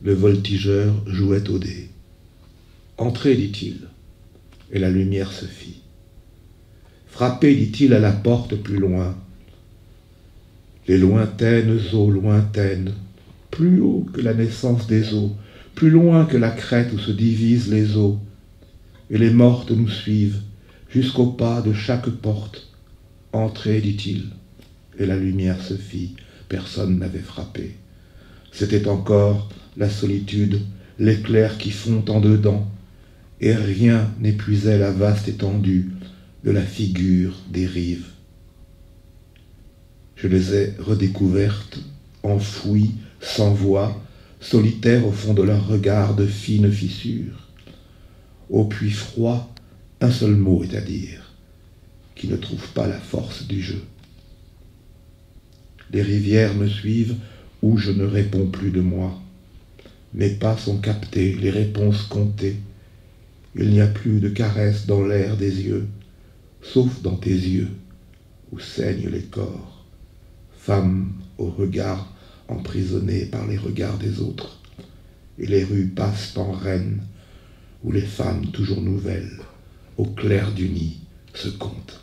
Speaker 4: le voltigeur jouait au dé. « Entrez, dit-il, et la lumière se fit. Frappez, dit-il, à la porte plus loin. Les lointaines eaux lointaines, plus haut que la naissance des eaux, plus loin que la crête où se divisent les eaux. Et les mortes nous suivent jusqu'au pas de chaque porte. Entrez, dit-il, et la lumière se fit. Personne n'avait frappé. C'était encore la solitude, l'éclair qui fond en dedans, et rien n'épuisait la vaste étendue de la figure des rives. Je les ai redécouvertes, enfouies, sans voix, solitaires au fond de leurs regards de fines fissures. Au puits froid, un seul mot est à dire, qui ne trouve pas la force du jeu. Les rivières me suivent où je ne réponds plus de moi. Mes pas sont captés, les réponses comptées. Il n'y a plus de caresses dans l'air des yeux, sauf dans tes yeux, où saignent les corps. Femme au regard emprisonnée par les regards des autres. Et les rues passent en reines, où les femmes toujours nouvelles, au clair du nid, se comptent.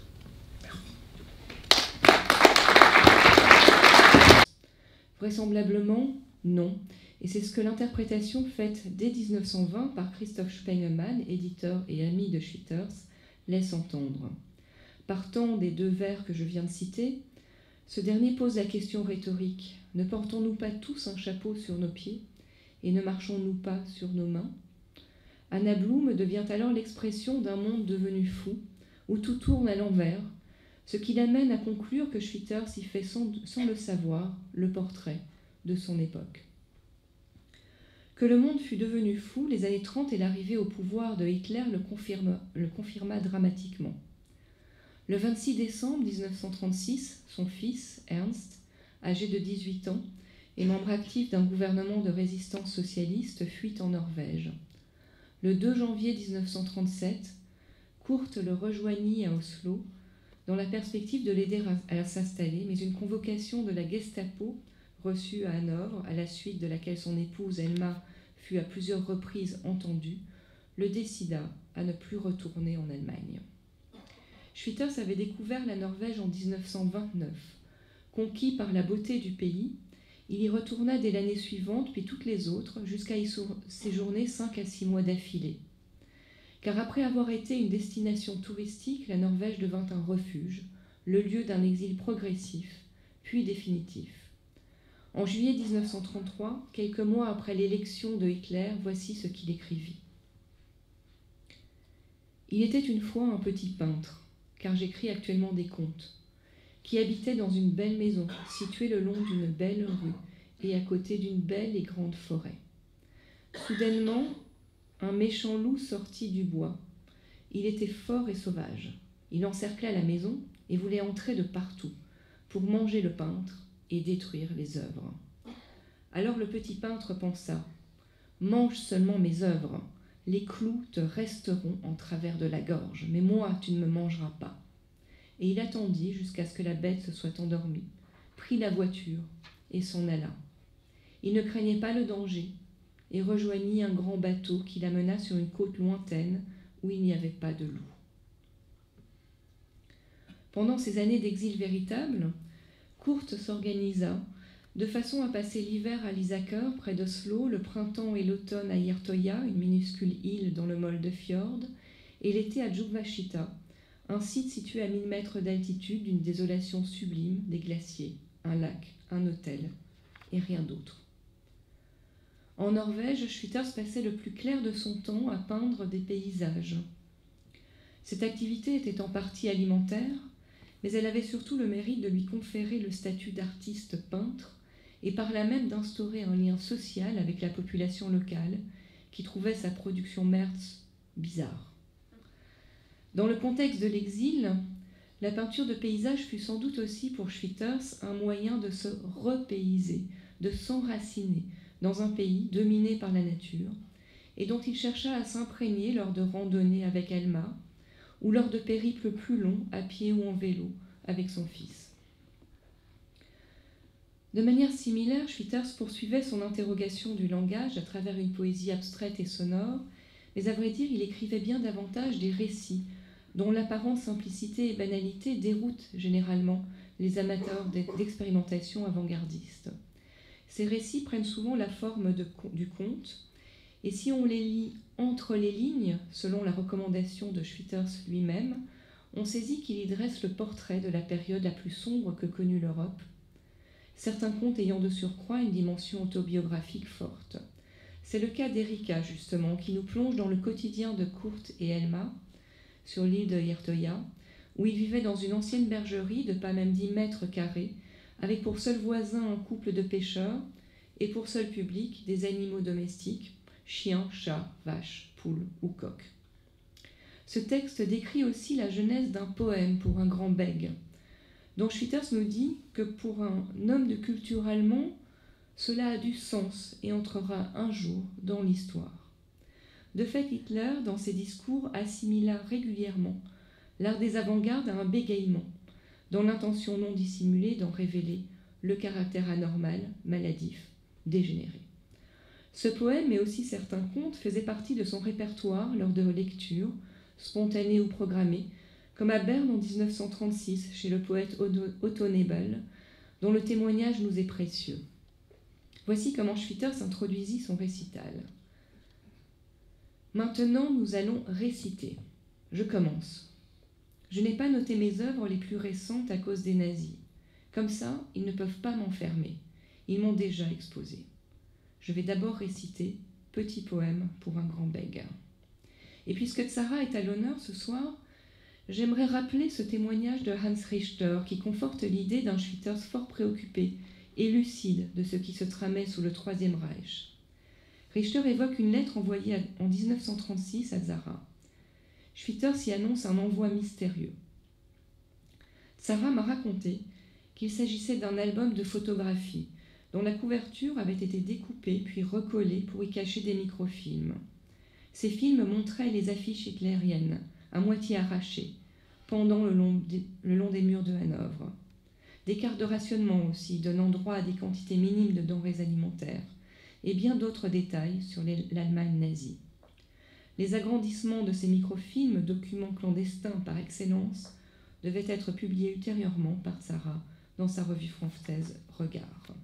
Speaker 6: Vraisemblablement, non. Et c'est ce que l'interprétation faite dès 1920 par Christoph Spengemann, éditeur et ami de Schwitters, laisse entendre. Partant des deux vers que je viens de citer, ce dernier pose la question rhétorique. Ne portons-nous pas tous un chapeau sur nos pieds et ne marchons-nous pas sur nos mains? Anna Bloom devient alors l'expression d'un monde devenu fou, où tout tourne à l'envers, ce qui l'amène à conclure que Schwitters y fait sans le savoir le portrait de son époque. Que le monde fût devenu fou, les années 30 et l'arrivée au pouvoir de Hitler le confirma dramatiquement. Le 26 décembre 1936, son fils, Ernst, âgé de 18 ans, et membre actif d'un gouvernement de résistance socialiste, fuit en Norvège. Le 2 janvier 1937, Kurt le rejoignit à Oslo, dans la perspective de l'aider à s'installer, mais une convocation de la Gestapo, reçue à Hanovre, à la suite de laquelle son épouse Elma fut à plusieurs reprises entendue, le décida à ne plus retourner en Allemagne. Schwitters avait découvert la Norvège en 1929. Conquis par la beauté du pays, il y retourna dès l'année suivante, puis toutes les autres, jusqu'à y séjourner 5 à 6 mois d'affilée. Car après avoir été une destination touristique, la Norvège devint un refuge, le lieu d'un exil progressif, puis définitif. En juillet 1933, quelques mois après l'élection de Hitler, voici ce qu'il écrivit. « Il était une fois un petit peintre, car j'écris actuellement des contes, qui habitait dans une belle maison, située le long d'une belle rue et à côté d'une belle et grande forêt. Soudainement, un méchant loup sortit du bois. Il était fort et sauvage. Il encercla la maison et voulait entrer de partout pour manger le peintre et détruire les œuvres. Alors le petit peintre pensa « Mange seulement mes œuvres, les clous te resteront en travers de la gorge, mais moi tu ne me mangeras pas. » Et il attendit jusqu'à ce que la bête se soit endormie, prit la voiture et s'en alla. Il ne craignait pas le danger et rejoignit un grand bateau qui l'amena sur une côte lointaine où il n'y avait pas de loup. Pendant ces années d'exil véritable, Kurt s'organisa de façon à passer l'hiver à Lysaker, près d'Oslo, le printemps et l'automne à Hjertøya, une minuscule île dans le Moldefjord, et l'été à Djupvashita, un site situé à 1000 mètres d'altitude d'une désolation sublime, des glaciers, un lac, un hôtel, et rien d'autre. En Norvège, Schwitters passait le plus clair de son temps à peindre des paysages. Cette activité était en partie alimentaire, mais elle avait surtout le mérite de lui conférer le statut d'artiste peintre et par là même d'instaurer un lien social avec la population locale qui trouvait sa production Merz bizarre. Dans le contexte de l'exil, la peinture de paysage fut sans doute aussi pour Schwitters un moyen de se repayser, de s'enraciner dans un pays dominé par la nature et dont il chercha à s'imprégner lors de randonnées avec Elma ou lors de périples plus longs à pied ou en vélo avec son fils. De manière similaire, Schwitters poursuivait son interrogation du langage à travers une poésie abstraite et sonore, mais à vrai dire, il écrivait bien davantage des récits dont l'apparente simplicité et banalité déroutent généralement les amateurs d'expérimentation avant-gardiste. Ces récits prennent souvent la forme du conte, et si on les lit entre les lignes, selon la recommandation de Schwitters lui-même, on saisit qu'il y dresse le portrait de la période la plus sombre que connut l'Europe, certains contes ayant de surcroît une dimension autobiographique forte. C'est le cas d'Erika, justement, qui nous plonge dans le quotidien de Kurt et Elma, sur l'île de Hjertøya, où ils vivaient dans une ancienne bergerie de pas même 10 mètres carrés, avec pour seul voisin un couple de pêcheurs et pour seul public des animaux domestiques, chiens, chats, vaches, poules ou coqs. ce texte décrit aussi la genèse d'un poème pour un grand bègue, dont Schwitters nous dit que pour un homme de culture allemand, cela a du sens et entrera un jour dans l'histoire. De fait, Hitler, dans ses discours, assimila régulièrement l'art des avant-gardes à un bégaiement, dans l'intention non dissimulée d'en révéler le caractère anormal, maladif, dégénéré. Ce poème, mais aussi certains contes, faisaient partie de son répertoire lors de lectures, spontanées ou programmées, comme à Berne en 1936, chez le poète Otto Nebel, dont le témoignage nous est précieux. Voici comment Schwitters introduisit son récital. Maintenant, nous allons réciter. Je commence. Je n'ai pas noté mes œuvres les plus récentes à cause des nazis. Comme ça, ils ne peuvent pas m'enfermer. Ils m'ont déjà exposé. Je vais d'abord réciter Petit poème pour un grand bègue. Et puisque Tzara est à l'honneur ce soir, j'aimerais rappeler ce témoignage de Hans Richter qui conforte l'idée d'un Schwitters fort préoccupé et lucide de ce qui se tramait sous le Troisième Reich. Richter évoque une lettre envoyée en 1936 à Tzara. Schwitters y annonce un envoi mystérieux. Tzara m'a raconté qu'il s'agissait d'un album de photographies dont la couverture avait été découpée puis recollée pour y cacher des microfilms. Ces films montraient les affiches hitlériennes, à moitié arrachées, pendant le long des murs de Hanovre. Des cartes de rationnement aussi, donnant droit à des quantités minimes de denrées alimentaires, et bien d'autres détails sur l'Allemagne nazie. Les agrandissements de ces microfilms, documents clandestins par excellence, devaient être publiés ultérieurement par Tzara dans sa revue française Regard.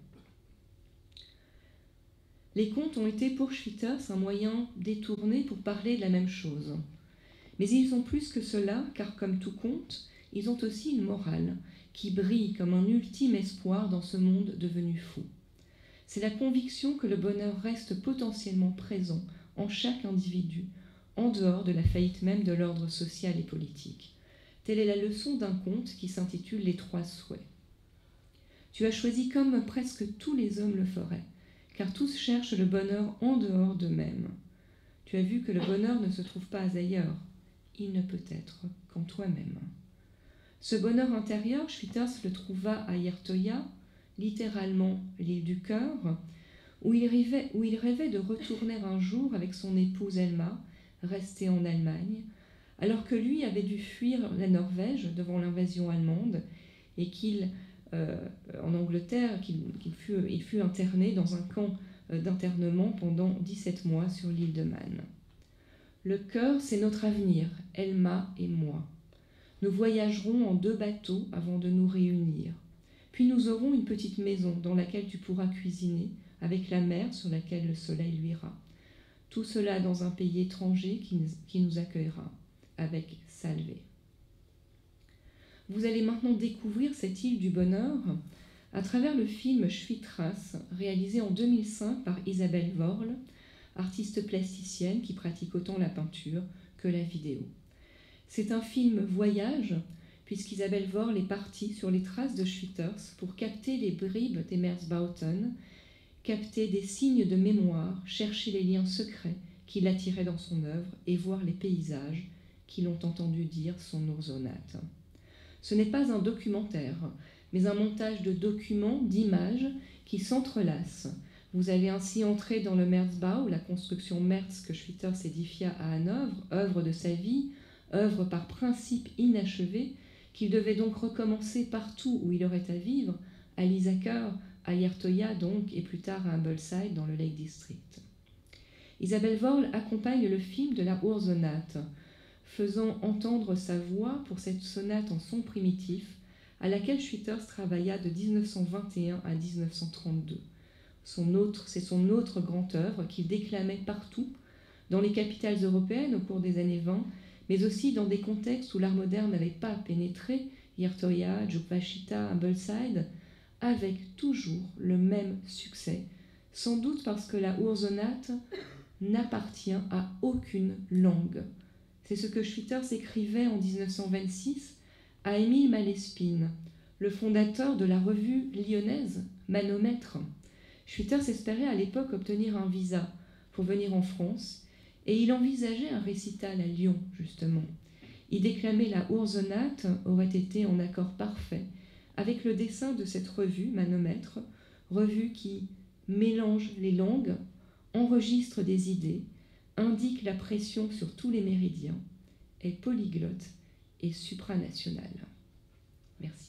Speaker 6: Les contes ont été pour Schwitters un moyen détourné pour parler de la même chose. Mais ils ont plus que cela, car comme tout conte, ils ont aussi une morale qui brille comme un ultime espoir dans ce monde devenu fou. C'est la conviction que le bonheur reste potentiellement présent en chaque individu, en dehors de la faillite même de l'ordre social et politique. Telle est la leçon d'un conte qui s'intitule « Les trois souhaits ». Tu as choisi comme presque tous les hommes le feraient, car tous cherchent le bonheur en dehors d'eux-mêmes. Tu as vu que le bonheur ne se trouve pas ailleurs, il ne peut être qu'en toi-même. Ce bonheur intérieur, Schwitters le trouva à Yertoia, littéralement l'île du cœur, où il rêvait de retourner un jour avec son épouse Elma, restée en Allemagne, alors que lui avait dû fuir la Norvège devant l'invasion allemande et qu'il, en Angleterre, il fut interné dans un camp d'internement pendant 17 mois sur l'île de Man. Le cœur, c'est notre avenir, Elma et moi. Nous voyagerons en 2 bateaux avant de nous réunir. Puis nous aurons une petite maison dans laquelle tu pourras cuisiner, avec la mer sur laquelle le soleil luira. Tout cela dans un pays étranger qui nous accueillera, avec Salvé. Vous allez maintenant découvrir cette île du bonheur à travers le film Schwitters, réalisé en 2005 par Isabelle Worl, artiste plasticienne qui pratique autant la peinture que la vidéo. C'est un film voyage, puisqu'Isabelle Worl est partie sur les traces de Schwitters pour capter les bribes des Meersbauten, capter des signes de mémoire, chercher les liens secrets qui l'attiraient dans son œuvre et voir les paysages qui l'ont entendu dire son Ursonate. Ce n'est pas un documentaire, mais un montage de documents, d'images qui s'entrelacent. Vous allez ainsi entrer dans le Meersbau, la construction Merz que Schwitters édifia à Hanovre, œuvre de sa vie, œuvre par principe inachevée, qu'il devait donc recommencer partout où il aurait à vivre, à Lysaker, à Yertoia donc, et plus tard à Ambleside dans le Lake District. Isabelle Worl accompagne le film de la Ursonate, faisant entendre sa voix pour cette sonate en son primitif, à laquelle Schwitters travailla de 1921 à 1932. C'est son autre grande œuvre qu'il déclamait partout, dans les capitales européennes au cours des années 20, mais aussi dans des contextes où l'art moderne n'avait pas pénétré, Yertoia, Jukvashita, Ambleside, avec toujours le même succès, sans doute parce que la Ursonate n'appartient à aucune langue. C'est ce que Schwitters écrivait en 1926 à Émile Malespine, le fondateur de la revue lyonnaise Manomètre. Schwitters espérait à l'époque obtenir un visa pour venir en France et il envisageait un récital à Lyon, justement. Y déclamer la Oursonate aurait été en accord parfait avec le dessin de cette revue, Manomètre, revue qui mélange les langues, enregistre des idées, indique la pression sur tous les méridiens, est polyglotte et supranationale. Merci.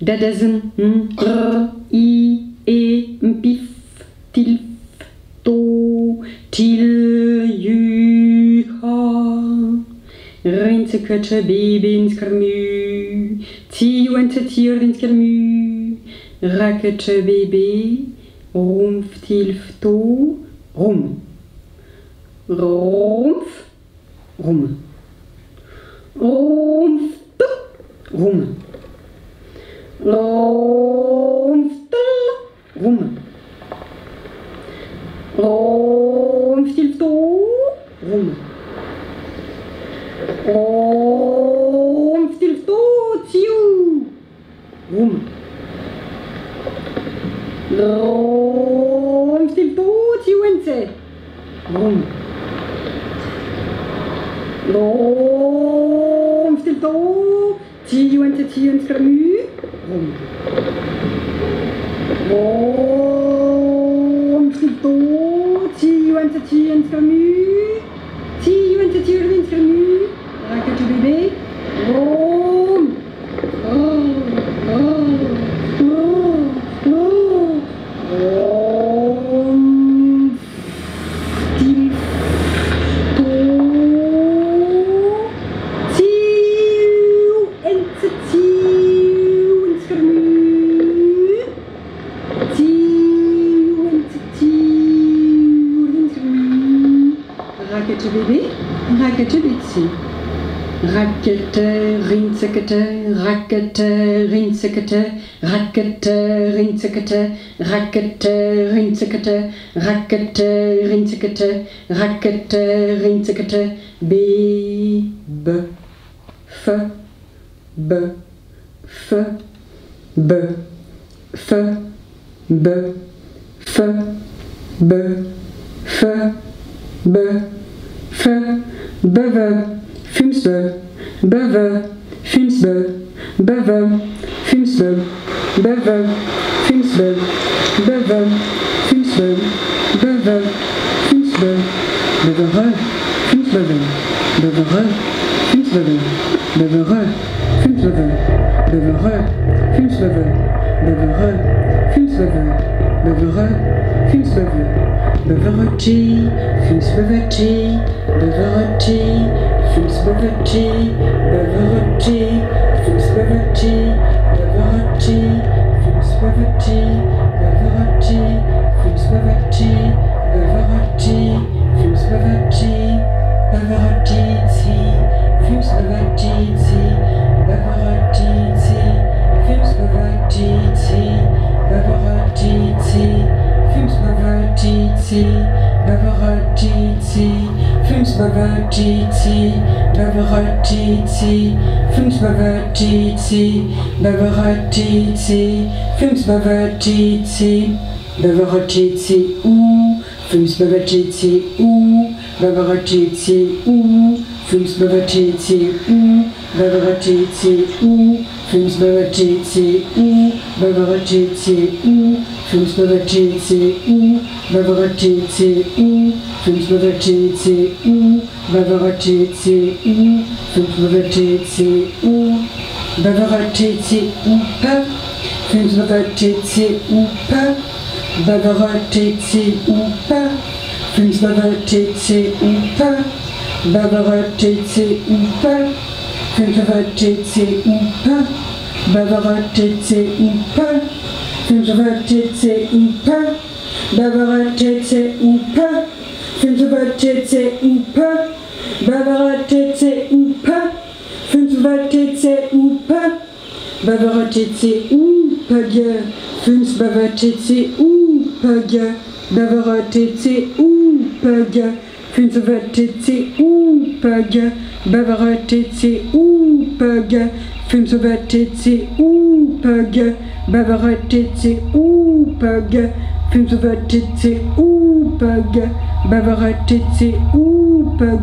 Speaker 1: dadazen, i, e, pif, tilf, to, til, ju, ha. Rinse kutje babyn skarmu, tiuente tiurin skarmu, raketje baby, rumf tilf to, rum. Rumf, rum. Rumf, rum. Rumf, rum. Rumf tilf to, rum. Rumf tilf to, tiu, rum. Rumf tilf to, tiuente, rum. Rumf tilf to, tiuente tiuent skarmu, rum. Rumf tilf to, tiuente tiuent skarmu, tiuente tiuent skarmu, raketje bébé, rum. Rakete, rinsekete, rakete, rinsekete, rakete, rinsekete, rakete, rinsekete, rakete, rinsekete, rakete, rinsekete, b, b, f, b, f, b, f, b, f, b, f, b, f, beve, fumsbe, beve, fumsbe, beve, fumsbe, beve, fumsbe, beve, fumsbe, beve, fumsbe, bevere, fumsbeve, bevere, fumsbeve, bevere, fumsbeve, bevere, fumsbeve, bevere, fumsbeve, bevere, fumsbeve, bevereti, fumsbeveti, bevereti, fumsbeveti, bevereti, fumsbeveti, bevereti, fumsbeveti, bevereti, fumsbeveti, bevereti, fumsbeveti, bevereti, si, fumsbeveti, si, bevereti, si, fumsbeveti, si, bevereti, si, fumsbeveti, si, bevereti, si, fumsbeveti, si, bevereti, si, fumsbeveti, si, bevereti, si, fumsbeveti, si, bevereti, si, ou, fumsbeveti, si, ou, bevereti, si, ou, fumsbeveti, si, ou, bevereti, si, ou, fumsbeveti, si, ou, bevereti, si, ou, fumsbeveti, si, ou, bevereti, si, ou, fumsbeveti, si, ou, bevereti, si, ou, fumsbeveti, si, ou, bevereti, si, ou, pas, fumsbeveti, si, ou, pas, bevereti, si, ou, pas, fumsbeveti, si, ou, pas, bevereti, si, ou, pas, fumsbeveti, si, ou, pas, bevereti, si, ou, pas, fumsbeveti, si, ou, pas, bevereti, si, ou, pas, fumsbeveti, si, ou, pas, bevereti, si, ou, pas, fumsbeveti, si, ou, pas, bevereti, si, ou, pas, fumsbeveti, si, ou, pas, bevereti, si, ou, pas, fumsbeveti, si, ou, pas, bevereti, si, ou, pas, fumsbeveti, si, ou, pas, bevereti, si, ou, pas, fumsbeveti, si, ou, pas, bevereti, si, ou, pas,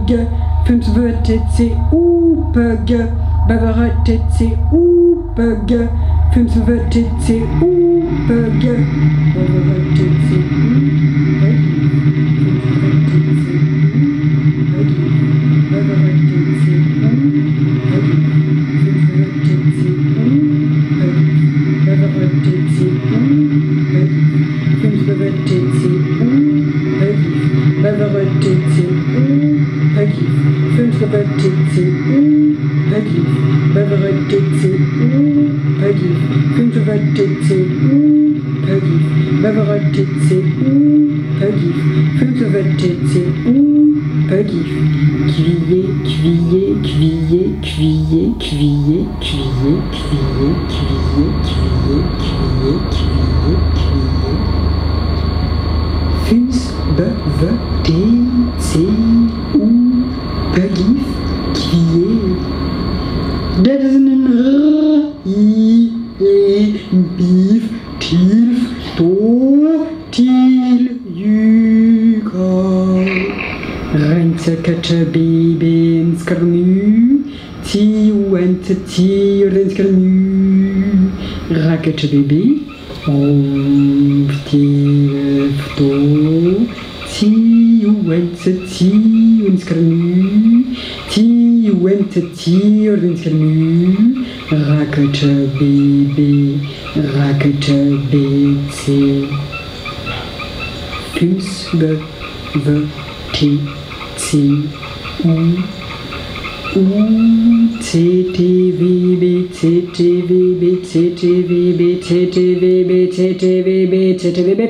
Speaker 1: fumsbeveti, si, ou, pas, bevereti, si, ou, pas, fumsbeveti, si, ou, pas, bevereti, si, ou, Fünfte Pegif, Beverette Pegif, Fünfte Pegif, Beverette Pegif, Fünfte Pegif, Crier, crier, crier, crier, crier, crier, crier, crier, crier, crier, crier, crier. Fünf, Beverette Pegif, crier. Dat is een beef, tilf, to, til, juka. Reinse katje baby in skarmu, ti wente ti in skarmu. Raketje baby, tilf, to, ti wente ti in skarmu. Ti wente ti in skarmu. Raketje baby, raketje baby. Fünf, T, C, U, T, T, V, B, T, T, V, B, T, T, V, B, T, T, V, B, T, T, V, B, T, T, V, B,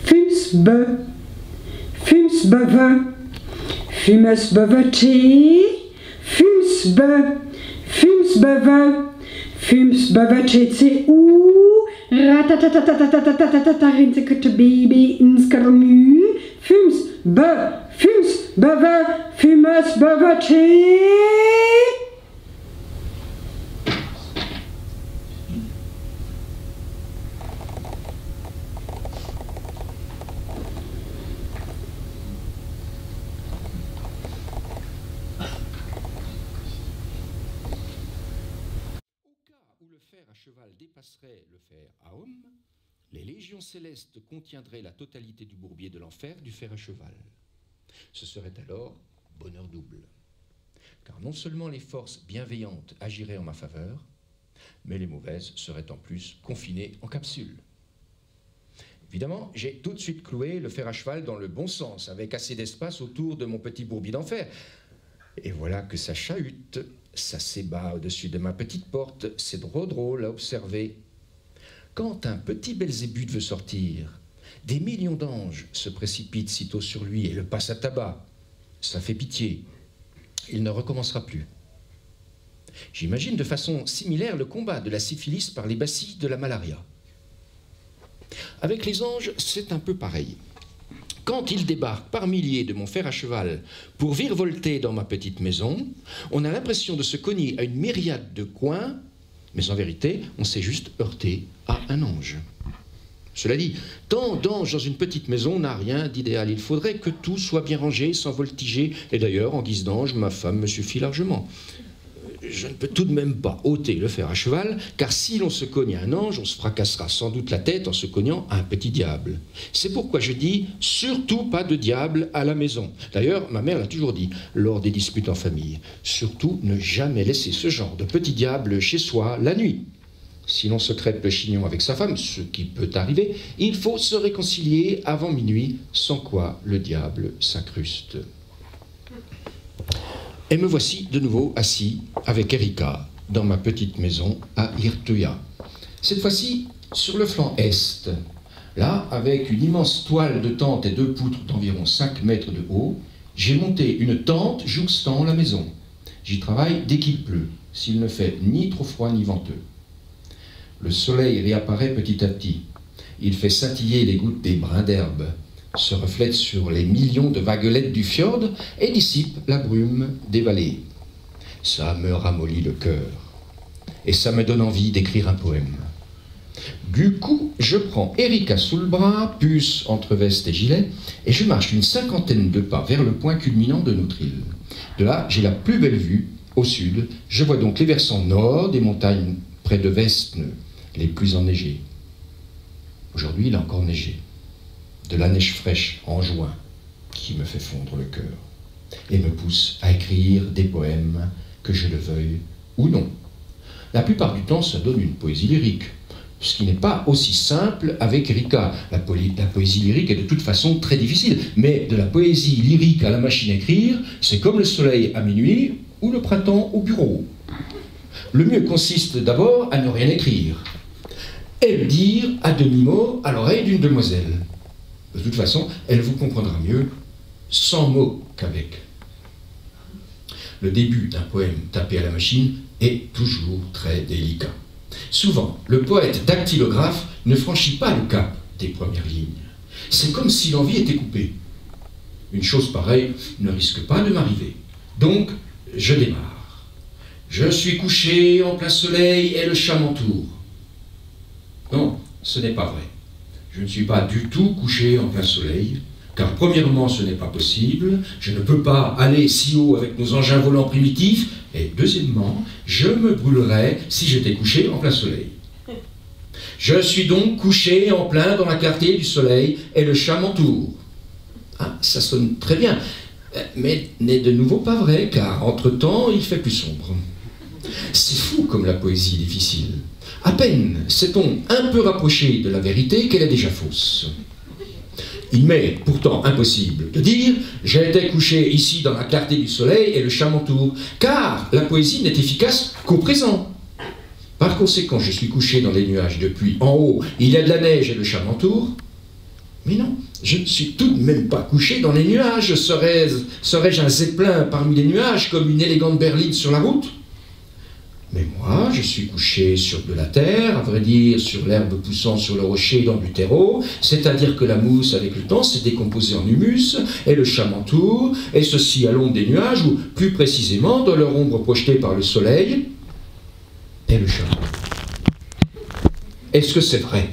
Speaker 1: Fünf, B, Fünf, B, Fünf, B, T, Fünf, B, Fünf, B, T, C, U, Ratatatatatatatata, rinsekete baby in skarmu. Fünf, B, Fünf, B, Fünf, B, T.
Speaker 7: Dépasserait le fer à homme, les légions célestes contiendraient la totalité du bourbier de l'enfer du fer à cheval. Ce serait alors bonheur double. Car non seulement les forces bienveillantes agiraient en ma faveur, mais les mauvaises seraient en plus confinées en capsule. Évidemment, j'ai tout de suite cloué le fer à cheval dans le bon sens, avec assez d'espace autour de mon petit bourbier d'enfer. Et voilà que ça chahute. Ça s'ébat au-dessus de ma petite porte, c'est drôle à observer. Quand un petit Belzébuth veut sortir, des millions d'anges se précipitent sitôt sur lui et le passent à tabac. Ça fait pitié. Il ne recommencera plus. J'imagine de façon similaire le combat de la syphilis par les bacilles de la malaria. Avec les anges, c'est un peu pareil. Quand ils débarquent par milliers de mon fer à cheval pour virevolter dans ma petite maison, on a l'impression de se cogner à une myriade de coins, mais en vérité, on s'est juste heurté à un ange. Cela dit, tant d'anges dans une petite maison n'a rien d'idéal. Il faudrait que tout soit bien rangé, sans voltiger. Et d'ailleurs, en guise d'ange, ma femme me suffit largement. Je ne peux tout de même pas ôter le fer à cheval, car si l'on se cogne à un ange, on se fracassera sans doute la tête en se cognant à un petit diable. C'est pourquoi je dis surtout pas de diable à la maison. D'ailleurs, ma mère l'a toujours dit lors des disputes en famille. Surtout ne jamais laisser ce genre de petit diable chez soi la nuit. Si l'on se crêpe le chignon avec sa femme, ce qui peut arriver, il faut se réconcilier avant minuit, sans quoi le diable s'incruste. Et me voici de nouveau assis avec Erika dans ma petite maison à Irtuya. Cette fois-ci sur le flanc est. Là, avec une immense toile de tente et 2 poutres d'environ 5 mètres de haut, j'ai monté une tente jouxtant la maison. J'y travaille dès qu'il pleut, s'il ne fait ni trop froid ni venteux. Le soleil réapparaît petit à petit. Il fait scintiller les gouttes des brins d'herbe, se reflète sur les millions de vaguelettes du fjord et dissipe la brume des vallées. Ça me ramollit le cœur et ça me donne envie d'écrire un poème. Du coup, je prends Erika sous le bras, puce entre veste et gilet, et je marche une 50aine de pas vers le point culminant de notre île. De là, j'ai la plus belle vue au sud. Je vois donc les versants nord des montagnes près de Vestne, les plus enneigées. Aujourd'hui, il a encore neigé. De la neige fraîche en juin qui me fait fondre le cœur et me pousse à écrire des poèmes, que je le veuille ou non. La plupart du temps, ça donne une poésie lyrique. ce qui n'est pas aussi simple avec Erika. La poésie lyrique est de toute façon très difficile, mais de la poésie lyrique à la machine à écrire, c'est comme le soleil à minuit ou le printemps au bureau. Le mieux consiste d'abord à ne rien écrire et le dire à demi-mot à l'oreille d'une demoiselle. De toute façon, elle vous comprendra mieux sans mots qu'avec. Le début d'un poème tapé à la machine est toujours très délicat. Souvent, le poète dactylographe ne franchit pas le cap des premières lignes. C'est comme si l'envie était coupée. Une chose pareille ne risque pas de m'arriver. Donc, je démarre. Je suis couché en plein soleil et le chat m'entoure. Non, ce n'est pas vrai. Je ne suis pas du tout couché en plein soleil, car premièrement, ce n'est pas possible, je ne peux pas aller si haut avec nos engins volants primitifs, et deuxièmement, je me brûlerais si j'étais couché en plein soleil. Je suis donc couché en plein dans la clarté du soleil, et le chat m'entoure. Ah, ça sonne très bien, mais n'est de nouveau pas vrai, car entre-temps, il fait plus sombre. C'est fou comme la poésie est difficile. À peine s'est-on un peu rapproché de la vérité qu'elle est déjà fausse. Il m'est pourtant impossible de dire « j'ai été couché ici dans la clarté du soleil et le chat m'entoure », car la poésie n'est efficace qu'au présent. Par conséquent, je suis couché dans les nuages de pluie. En haut, il y a de la neige et le chat m'entoure. Mais non, je ne suis tout de même pas couché dans les nuages. Serais-je un zeppelin parmi les nuages, comme une élégante berline sur la route ? Mais moi, je suis couché sur de la terre, à vrai dire sur l'herbe poussant sur le rocher dans du terreau, c'est-à-dire que la mousse, avec le temps, s'est décomposée en humus, et le chat m'entoure, et ceci à l'ombre des nuages, ou plus précisément dans leur ombre projetée par le soleil, et le chat. Est-ce que c'est vrai?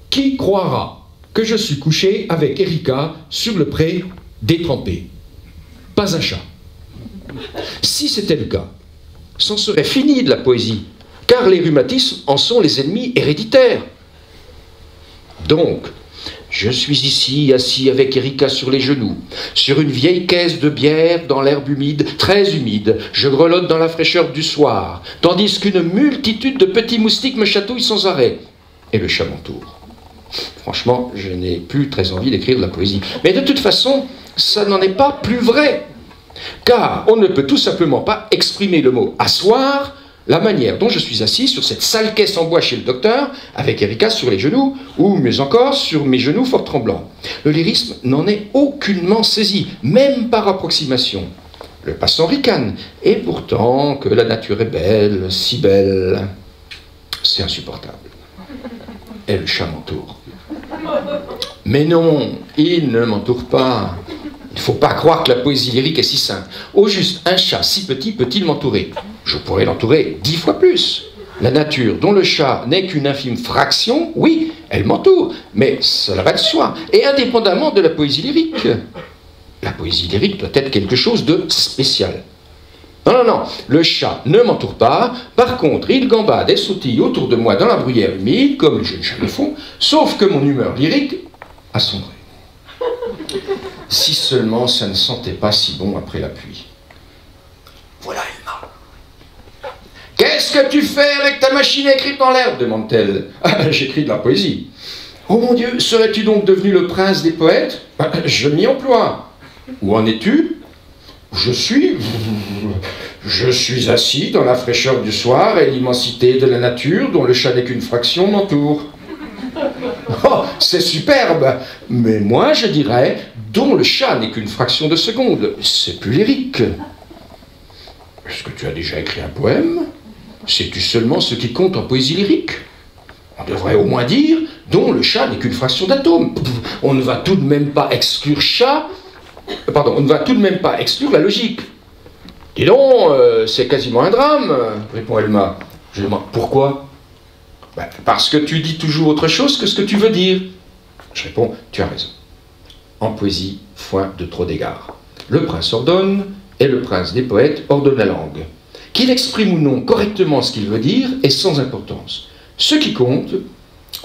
Speaker 7: Qui croira que je suis couché avec Erika sur le pré détrempé? Pas un chat. Si c'était le cas, c'en serait fini de la poésie, car les rhumatismes en sont les ennemis héréditaires. Donc, je suis ici assis avec Erika sur les genoux, sur une vieille caisse de bière dans l'herbe humide, très humide. Je grelotte dans la fraîcheur du soir, tandis qu'une multitude de petits moustiques me chatouillent sans arrêt. Et le chat m'entoure. Franchement, je n'ai plus très envie d'écrire de la poésie. Mais de toute façon, ça n'en est pas plus vrai. Car on ne peut tout simplement pas exprimer le mot « asseoir », la manière dont je suis assis sur cette sale caisse en bois chez le docteur, avec Erika sur les genoux, ou mieux encore, sur mes genoux fort tremblants. Le lyrisme n'en est aucunement saisi, même par approximation. Le passant ricane, et pourtant que la nature est belle, si belle. C'est insupportable. Et le chat m'entoure. Mais non, il ne m'entoure pas. Il ne faut pas croire que la poésie lyrique est si simple. Au juste, un chat si petit peut-il m'entourer? Je pourrais l'entourer 10 fois plus. La nature, dont le chat n'est qu'une infime fraction, oui, elle m'entoure, mais cela va de soi, et indépendamment de la poésie lyrique. La poésie lyrique doit être quelque chose de spécial. Non, non, non, le chat ne m'entoure pas, par contre, il gambade et sautille autour de moi dans la bruyère humide, comme les jeunes chats le font, sauf que mon humeur lyrique a sombré. Si seulement ça ne sentait pas si bon après la pluie. Voilà Elma. Qu'est-ce que tu fais avec ta machine à écrire dans l'herbe demande-t-elle. Ah, j'écris de la poésie. Oh mon Dieu, serais-tu donc devenu le prince des poètes? Je m'y emploie. Où en es-tu? Je suis assis dans la fraîcheur du soir et l'immensité de la nature dont le chat n'est qu'une fraction m'entoure. Oh, c'est superbe, mais moi je dirais dont le chat n'est qu'une fraction de seconde. C'est plus lyrique. Est-ce que tu as déjà écrit un poème? Sais-tu seulement ce qui compte en poésie lyrique? On devrait au moins dire dont le chat n'est qu'une fraction d'atome. On ne va tout de même pas exclure chat. Pardon, on ne va tout de même pas exclure la logique. Dis donc, c'est quasiment un drame, répond Elma. Je demande pourquoi? Parce que tu dis toujours autre chose que ce que tu veux dire. Je réponds, tu as raison. En poésie, foin de trop d'égards. Le prince ordonne, et le prince des poètes ordonne la langue. Qu'il exprime ou non correctement ce qu'il veut dire est sans importance. Ce qui compte,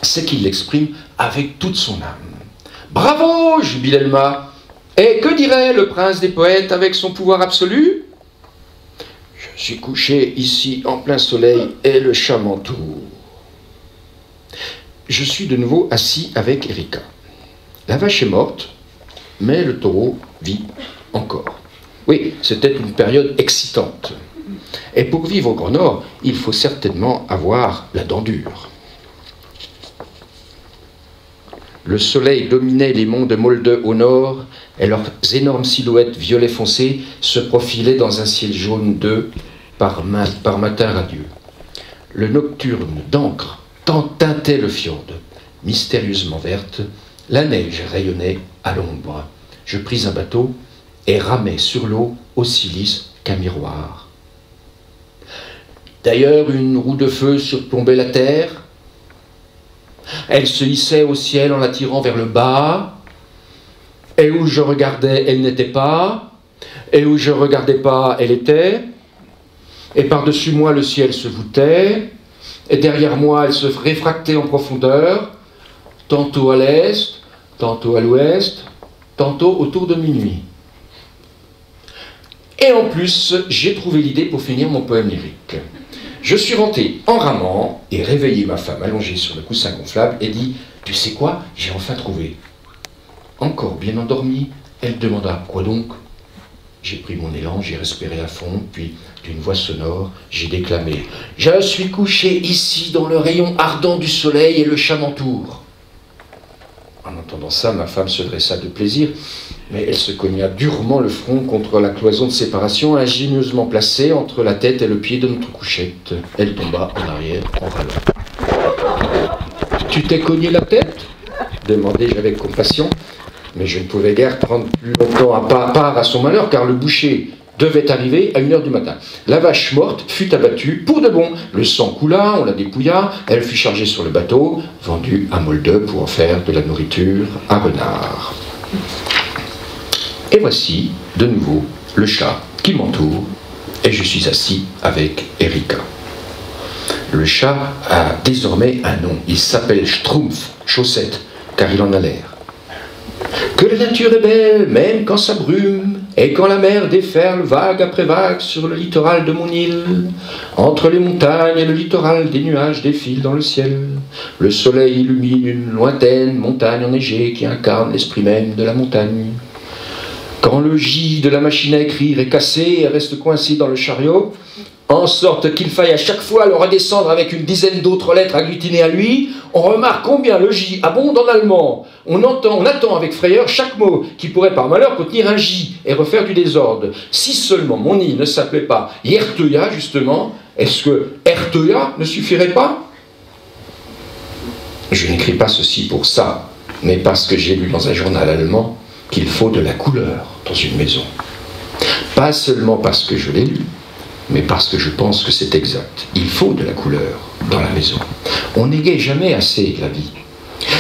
Speaker 7: c'est qu'il l'exprime avec toute son âme. Bravo, jubile Elma. Et que dirait le prince des poètes avec son pouvoir absolu? Je suis couché ici en plein soleil et le chat m'entoure. je suis de nouveau assis avec Erika. La vache est morte, mais le taureau vit encore. Oui, c'était une période excitante. Et pour vivre au Grand Nord, il faut certainement avoir la dent dure. Le soleil dominait les monts de Molde au nord, et leurs énormes silhouettes violet foncé se profilaient dans un ciel jaune d'œuf par matin radieux. Le nocturne d'encre teintait le fjord, mystérieusement verte. La neige rayonnait à l'ombre. Je pris un bateau et ramais sur l'eau aussi lisse qu'un miroir. D'ailleurs, une roue de feu surplombait la terre. Elle se hissait au ciel en la tirant vers le bas. Et où je regardais, elle n'était pas. Et où je regardais pas, elle était. Et par-dessus moi, le ciel se voûtait. Et derrière moi, elle se réfractait en profondeur, tantôt à l'est, tantôt à l'ouest, tantôt autour de minuit. Et en plus, j'ai trouvé l'idée pour finir mon poème lyrique. Je suis rentré en ramant et réveillé ma femme allongée sur le coussin gonflable et dit « Tu sais quoi, j'ai enfin trouvé. » Encore bien endormie, elle demanda « Quoi donc ?» J'ai pris mon élan, j'ai respiré à fond, puis d'une voix sonore, j'ai déclamé « Je suis couché ici dans le rayon ardent du soleil et le chat m'entoure. » En entendant ça, ma femme se dressa de plaisir, mais elle se cogna durement le front contre la cloison de séparation ingénieusement placée entre la tête et le pied de notre couchette. Elle tomba en arrière en râlant. « Tu t'es cogné la tête ?» demandai-je avec compassion, mais je ne pouvais guère prendre plus longtemps à part à son malheur, car le boucher devait arriver à 1h du matin. La vache morte fut abattue pour de bon. Le sang coula, on la dépouilla, elle fut chargée sur le bateau, vendue à Molde pour en faire de la nourriture à renard. Et voici, de nouveau, le chat qui m'entoure, et je suis assis avec Erika. Le chat a désormais un nom. Il s'appelle Schtroumpf, chaussette, car il en a l'air. Que la nature est belle, même quand ça brume, et quand la mer déferle vague après vague sur le littoral de mon île. Entre les montagnes et le littoral, des nuages défilent dans le ciel. Le soleil illumine une lointaine montagne enneigée qui incarne l'esprit même de la montagne. Quand le J de la machine à écrire est cassé et reste coincé dans le chariot, en sorte qu'il faille à chaque fois le redescendre avec une dizaine d'autres lettres agglutinées à lui, on remarque combien le J abonde en allemand. On attend avec frayeur chaque mot qui pourrait par malheur contenir un J et refaire du désordre. Si seulement mon I ne s'appelait pas Yertoya, justement, est-ce que Ertoya ne suffirait pas? Je n'écris pas ceci pour ça, mais parce que j'ai lu dans un journal allemand qu'il faut de la couleur dans une maison. Pas seulement parce que je l'ai lu, mais parce que je pense que c'est exact. Il faut de la couleur dans la maison. On n'égaye jamais assez la vie.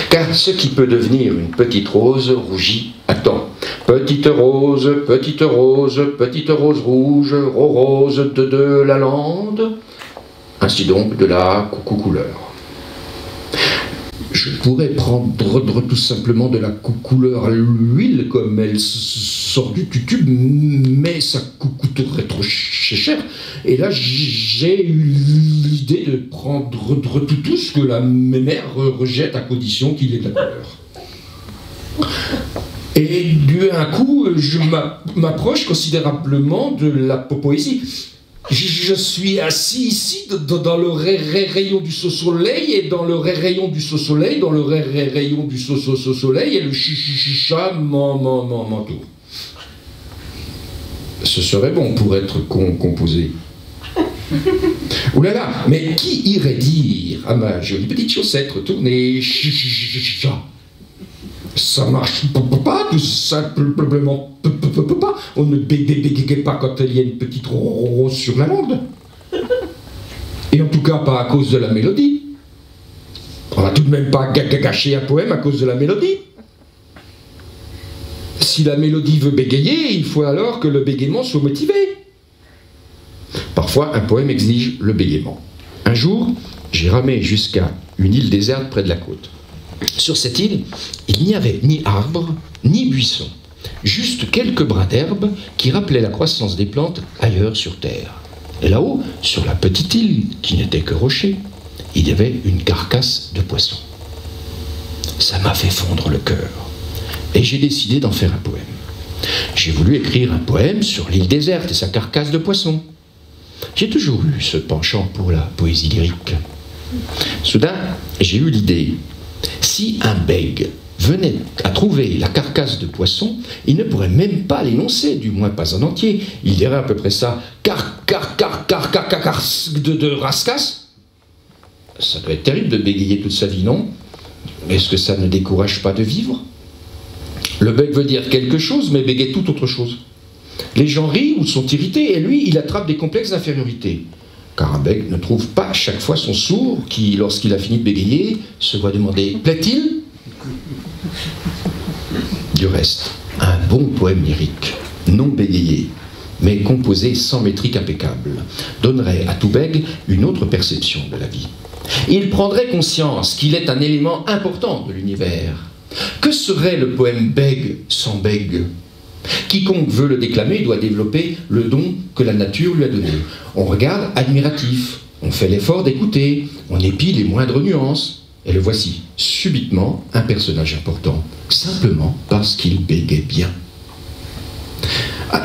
Speaker 7: Car ce qui peut devenir une petite rose rougie attend. Petite rose, petite rose, petite rose rouge, rose de la lande. Ainsi donc de la couleur. Je pourrais prendre tout simplement de la couleur à l'huile comme elle sort du tube, mais ça coûterait trop cher. Et là, j'ai eu l'idée de prendre tout ce que la mère rejette à condition qu'il y ait de la couleur. Et d'un coup, je m'approche considérablement de la poésie. Je suis assis ici dans le rayon du soleil et dans le rayon du soleil, dans le rayon du soleil et le chat m'entoure. Ce serait bon pour être composé. Ouh là là, mais qui irait dire à ma jolie petite chaussette retournée chat? Ça marche pas, tout simplement pas. On ne bégaye pas quand il y a une petite rose sur la langue. Et en tout cas, pas à cause de la mélodie. On va tout de même pas gâcher un poème à cause de la mélodie. Si la mélodie veut bégayer, il faut alors que le bégaiement soit motivé. Parfois, un poème exige le bégaiement. Un jour, j'ai ramé jusqu'à une île déserte près de la côte. Sur cette île, il n'y avait ni arbre, ni buisson, juste quelques brins d'herbe qui rappelaient la croissance des plantes ailleurs sur terre. Et là-haut, sur la petite île, qui n'était que rocher, il y avait une carcasse de poisson. Ça m'a fait fondre le cœur. Et j'ai décidé d'en faire un poème. J'ai voulu écrire un poème sur l'île déserte et sa carcasse de poisson. J'ai toujours eu ce penchant pour la poésie lyrique. Soudain, j'ai eu l'idée. Si un bègue venait à trouver la carcasse de poisson, il ne pourrait même pas l'énoncer, du moins pas en entier. Il dirait à peu près ça, de rascasse. Ça doit être terrible de bégayer toute sa vie, non? Est-ce que ça ne décourage pas de vivre? Le bègue veut dire quelque chose, mais bégaye tout autre chose. Les gens rient ou sont irrités, et lui, il attrape des complexes d'infériorité. Car un bègue ne trouve pas chaque fois son sourd, qui, lorsqu'il a fini de bégayer, se voit demander « plaît-il » Du reste, un bon poème lyrique, non bégayé, mais composé sans métrique impeccable, donnerait à tout bègue une autre perception de la vie. Il prendrait conscience qu'il est un élément important de l'univers. Que serait le poème bègue sans bègue? Quiconque veut le déclamer doit développer le don que la nature lui a donné. On regarde admiratif, on fait l'effort d'écouter, on épie les moindres nuances, et le voici, subitement, un personnage important, simplement parce qu'il bégait bien.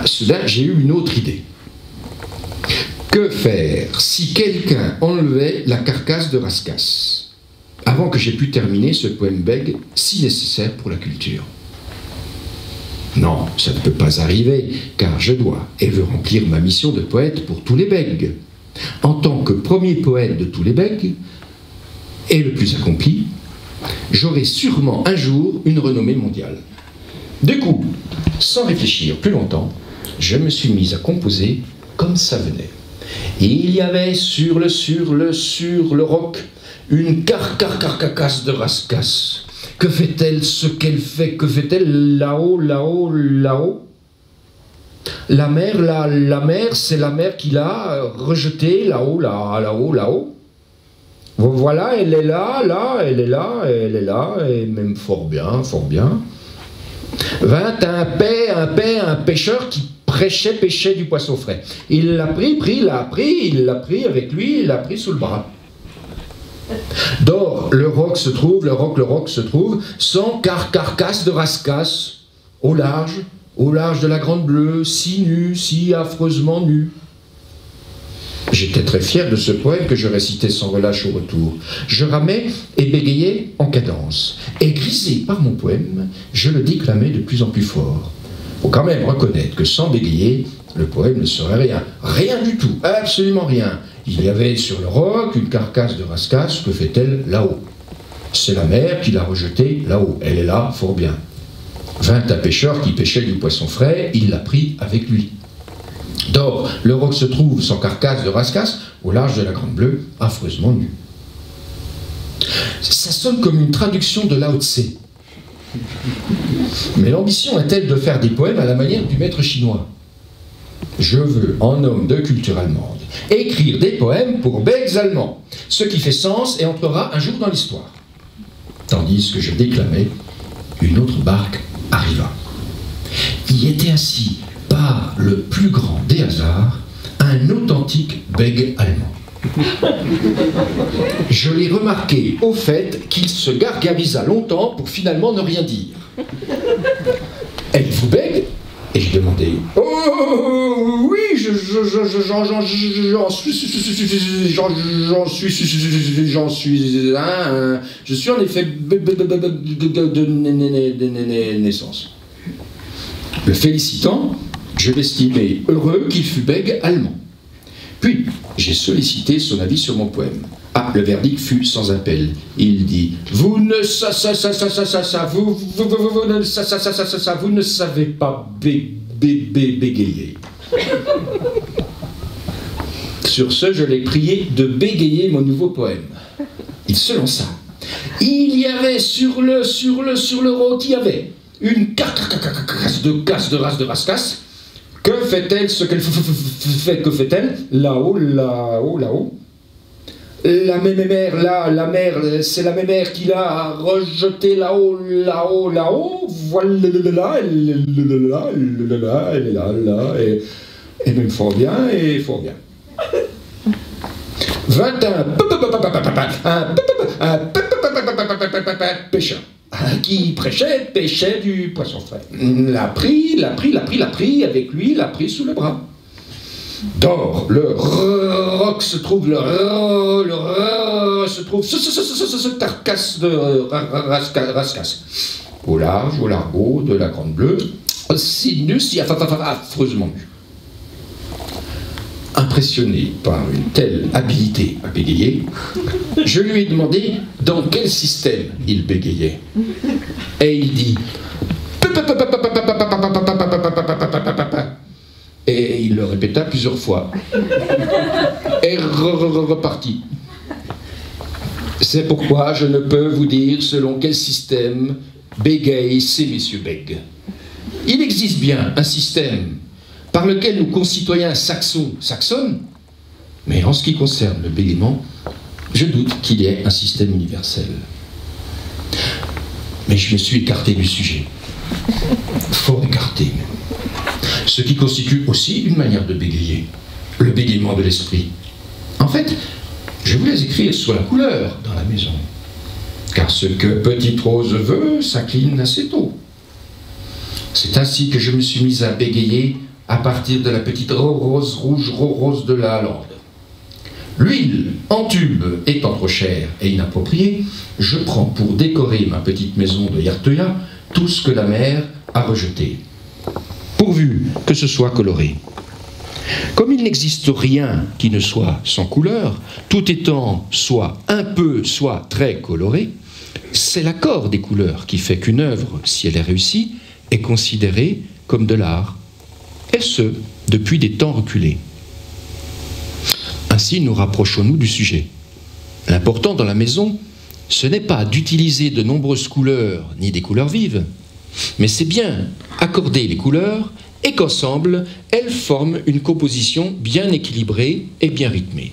Speaker 7: Soudain, j'ai eu une autre idée. Que faire si quelqu'un enlevait la carcasse de rascasse, avant que j'aie pu terminer ce poème bègue si nécessaire pour la culture? Non, ça ne peut pas arriver, car je dois et veux remplir ma mission de poète pour tous les bègues. En tant que premier poète de tous les bègues, et le plus accompli, j'aurai sûrement un jour une renommée mondiale. Du coup, sans réfléchir plus longtemps, je me suis mis à composer comme ça venait. Il y avait sur le roc une carcasse de rascasse. Que fait-elle, ce qu'elle fait? Que fait-elle là-haut? La mer, c'est la mer qui l'a rejetée là-haut. Voilà, elle est elle est là, et même fort bien. Vint un pêcheur qui pêchait du poisson frais. Il l'a pris avec lui, il l'a pris sous le bras. D'or, le roc se trouve, sans carcasse de rascasse, au large de la Grande Bleue, si nue, si affreusement nue. J'étais très fier de ce poème que je récitais sans relâche au retour. Je ramais et bégayais en cadence. Et grisé par mon poème, je le déclamais de plus en plus fort. Faut quand même reconnaître que sans bégayer, le poème ne serait rien. Rien du tout, absolument rien. Il y avait sur le roc une carcasse de rascasse, que fait-elle là-haut? C'est la mer qui l'a rejetée là-haut, elle est là, fort bien. Vint un pêcheur qui pêchait du poisson frais, il l'a pris avec lui. D'or, le roc se trouve sans carcasse de rascasse, au large de la Grande Bleue, affreusement nue. Ça sonne comme une traduction de Lao Tse. Mais l'ambition est-elle de faire des poèmes à la manière du maître chinois? Je veux, en homme de culture allemande, écrire des poèmes pour bègues allemands, ce qui fait sens et entrera un jour dans l'histoire. Tandis que je déclamais, une autre barque arriva. Y était assis, par le plus grand des hasards, un authentique bègue allemand. Je l'ai remarqué au fait qu'il se gargarisa longtemps pour finalement ne rien dire. Êtes-vous bègue? Et je demandais, oh oui, je suis en effet de naissance. Le félicitant, je l'estimais heureux qu'il fût bègue allemand. Puis, j'ai sollicité son avis sur mon poème. Ah, le verdict fut sans appel. Il dit, vous ne savez pas bégayer. Sur ce, je l'ai prié de bégayer mon nouveau poème. Il se lança. Il y avait sur le roc, il y avait une carcasse de rascasse. Que fait-elle, ce qu'elle fait, que fait-elle? Là-haut. La mer, c'est la même mer qui l'a rejetée là-haut. Voilà, elle est là, et même fort bien. Vint un pêcheur. qui prêchait, pêchait du poisson frais. L'a pris, avec lui, l'a pris sous le bras. Dors, le roc se trouve, ce carcasse de rascasse. Au large, au largo de la Grande Bleue, si nu, si affreusement nu. Impressionné par une telle habilité à bégayer, je lui ai demandé dans quel système il bégayait. Et il dit... Et il le répéta plusieurs fois. Et repartit. C'est pourquoi je ne peux vous dire selon quel système bégayent ces messieurs bègues. Il existe bien un système par lequel nos concitoyens saxonnent, mais en ce qui concerne le bégaiement, je doute qu'il y ait un système universel. Mais je me suis écarté du sujet. Fort écarté. Ce qui constitue aussi une manière de bégayer, le bégaiement de l'esprit. En fait, je voulais écrire sur la couleur dans la maison, car ce que Petite Rose veut s'incline assez tôt. C'est ainsi que je me suis mise à bégayer à partir de la petite rose rouge rose de la Hollande. L'huile en tube étant trop chère et inappropriée, je prends pour décorer ma petite maison de Yarteuil tout ce que la mer a rejeté, pourvu que ce soit coloré. Comme il n'existe rien qui ne soit sans couleur, tout étant soit un peu, soit très coloré, c'est l'accord des couleurs qui fait qu'une œuvre, si elle est réussie, est considérée comme de l'art, et ce, depuis des temps reculés. Ainsi nous rapprochons-nous du sujet. L'important dans la maison, ce n'est pas d'utiliser de nombreuses couleurs, ni des couleurs vives, mais c'est bien accorder les couleurs et qu'ensemble, elles forment une composition bien équilibrée et bien rythmée.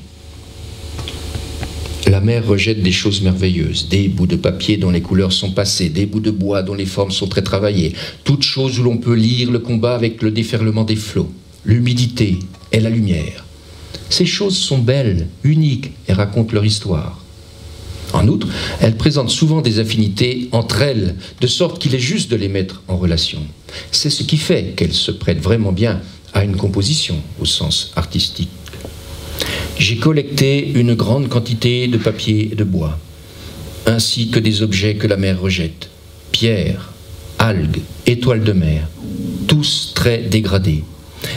Speaker 7: La mer rejette des choses merveilleuses, des bouts de papier dont les couleurs sont passées, des bouts de bois dont les formes sont très travaillées, toutes choses où l'on peut lire le combat avec le déferlement des flots, l'humidité et la lumière. Ces choses sont belles, uniques et racontent leur histoire. En outre, elles présentent souvent des affinités entre elles, de sorte qu'il est juste de les mettre en relation. C'est ce qui fait qu'elles se prêtent vraiment bien à une composition au sens artistique. J'ai collecté une grande quantité de papier et de bois, ainsi que des objets que la mer rejette, pierres, algues, étoiles de mer, tous très dégradés.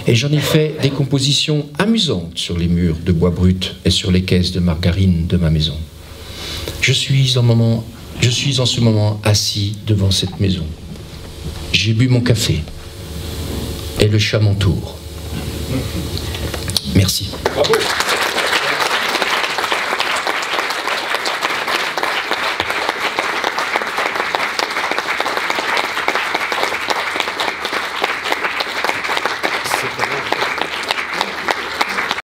Speaker 7: Et j'en ai fait des compositions amusantes sur les murs de bois brut et sur les caisses de margarine de ma maison. Je suis en ce moment assis devant cette maison. J'ai bu mon café et le chat m'entoure. Merci.
Speaker 4: Bravo.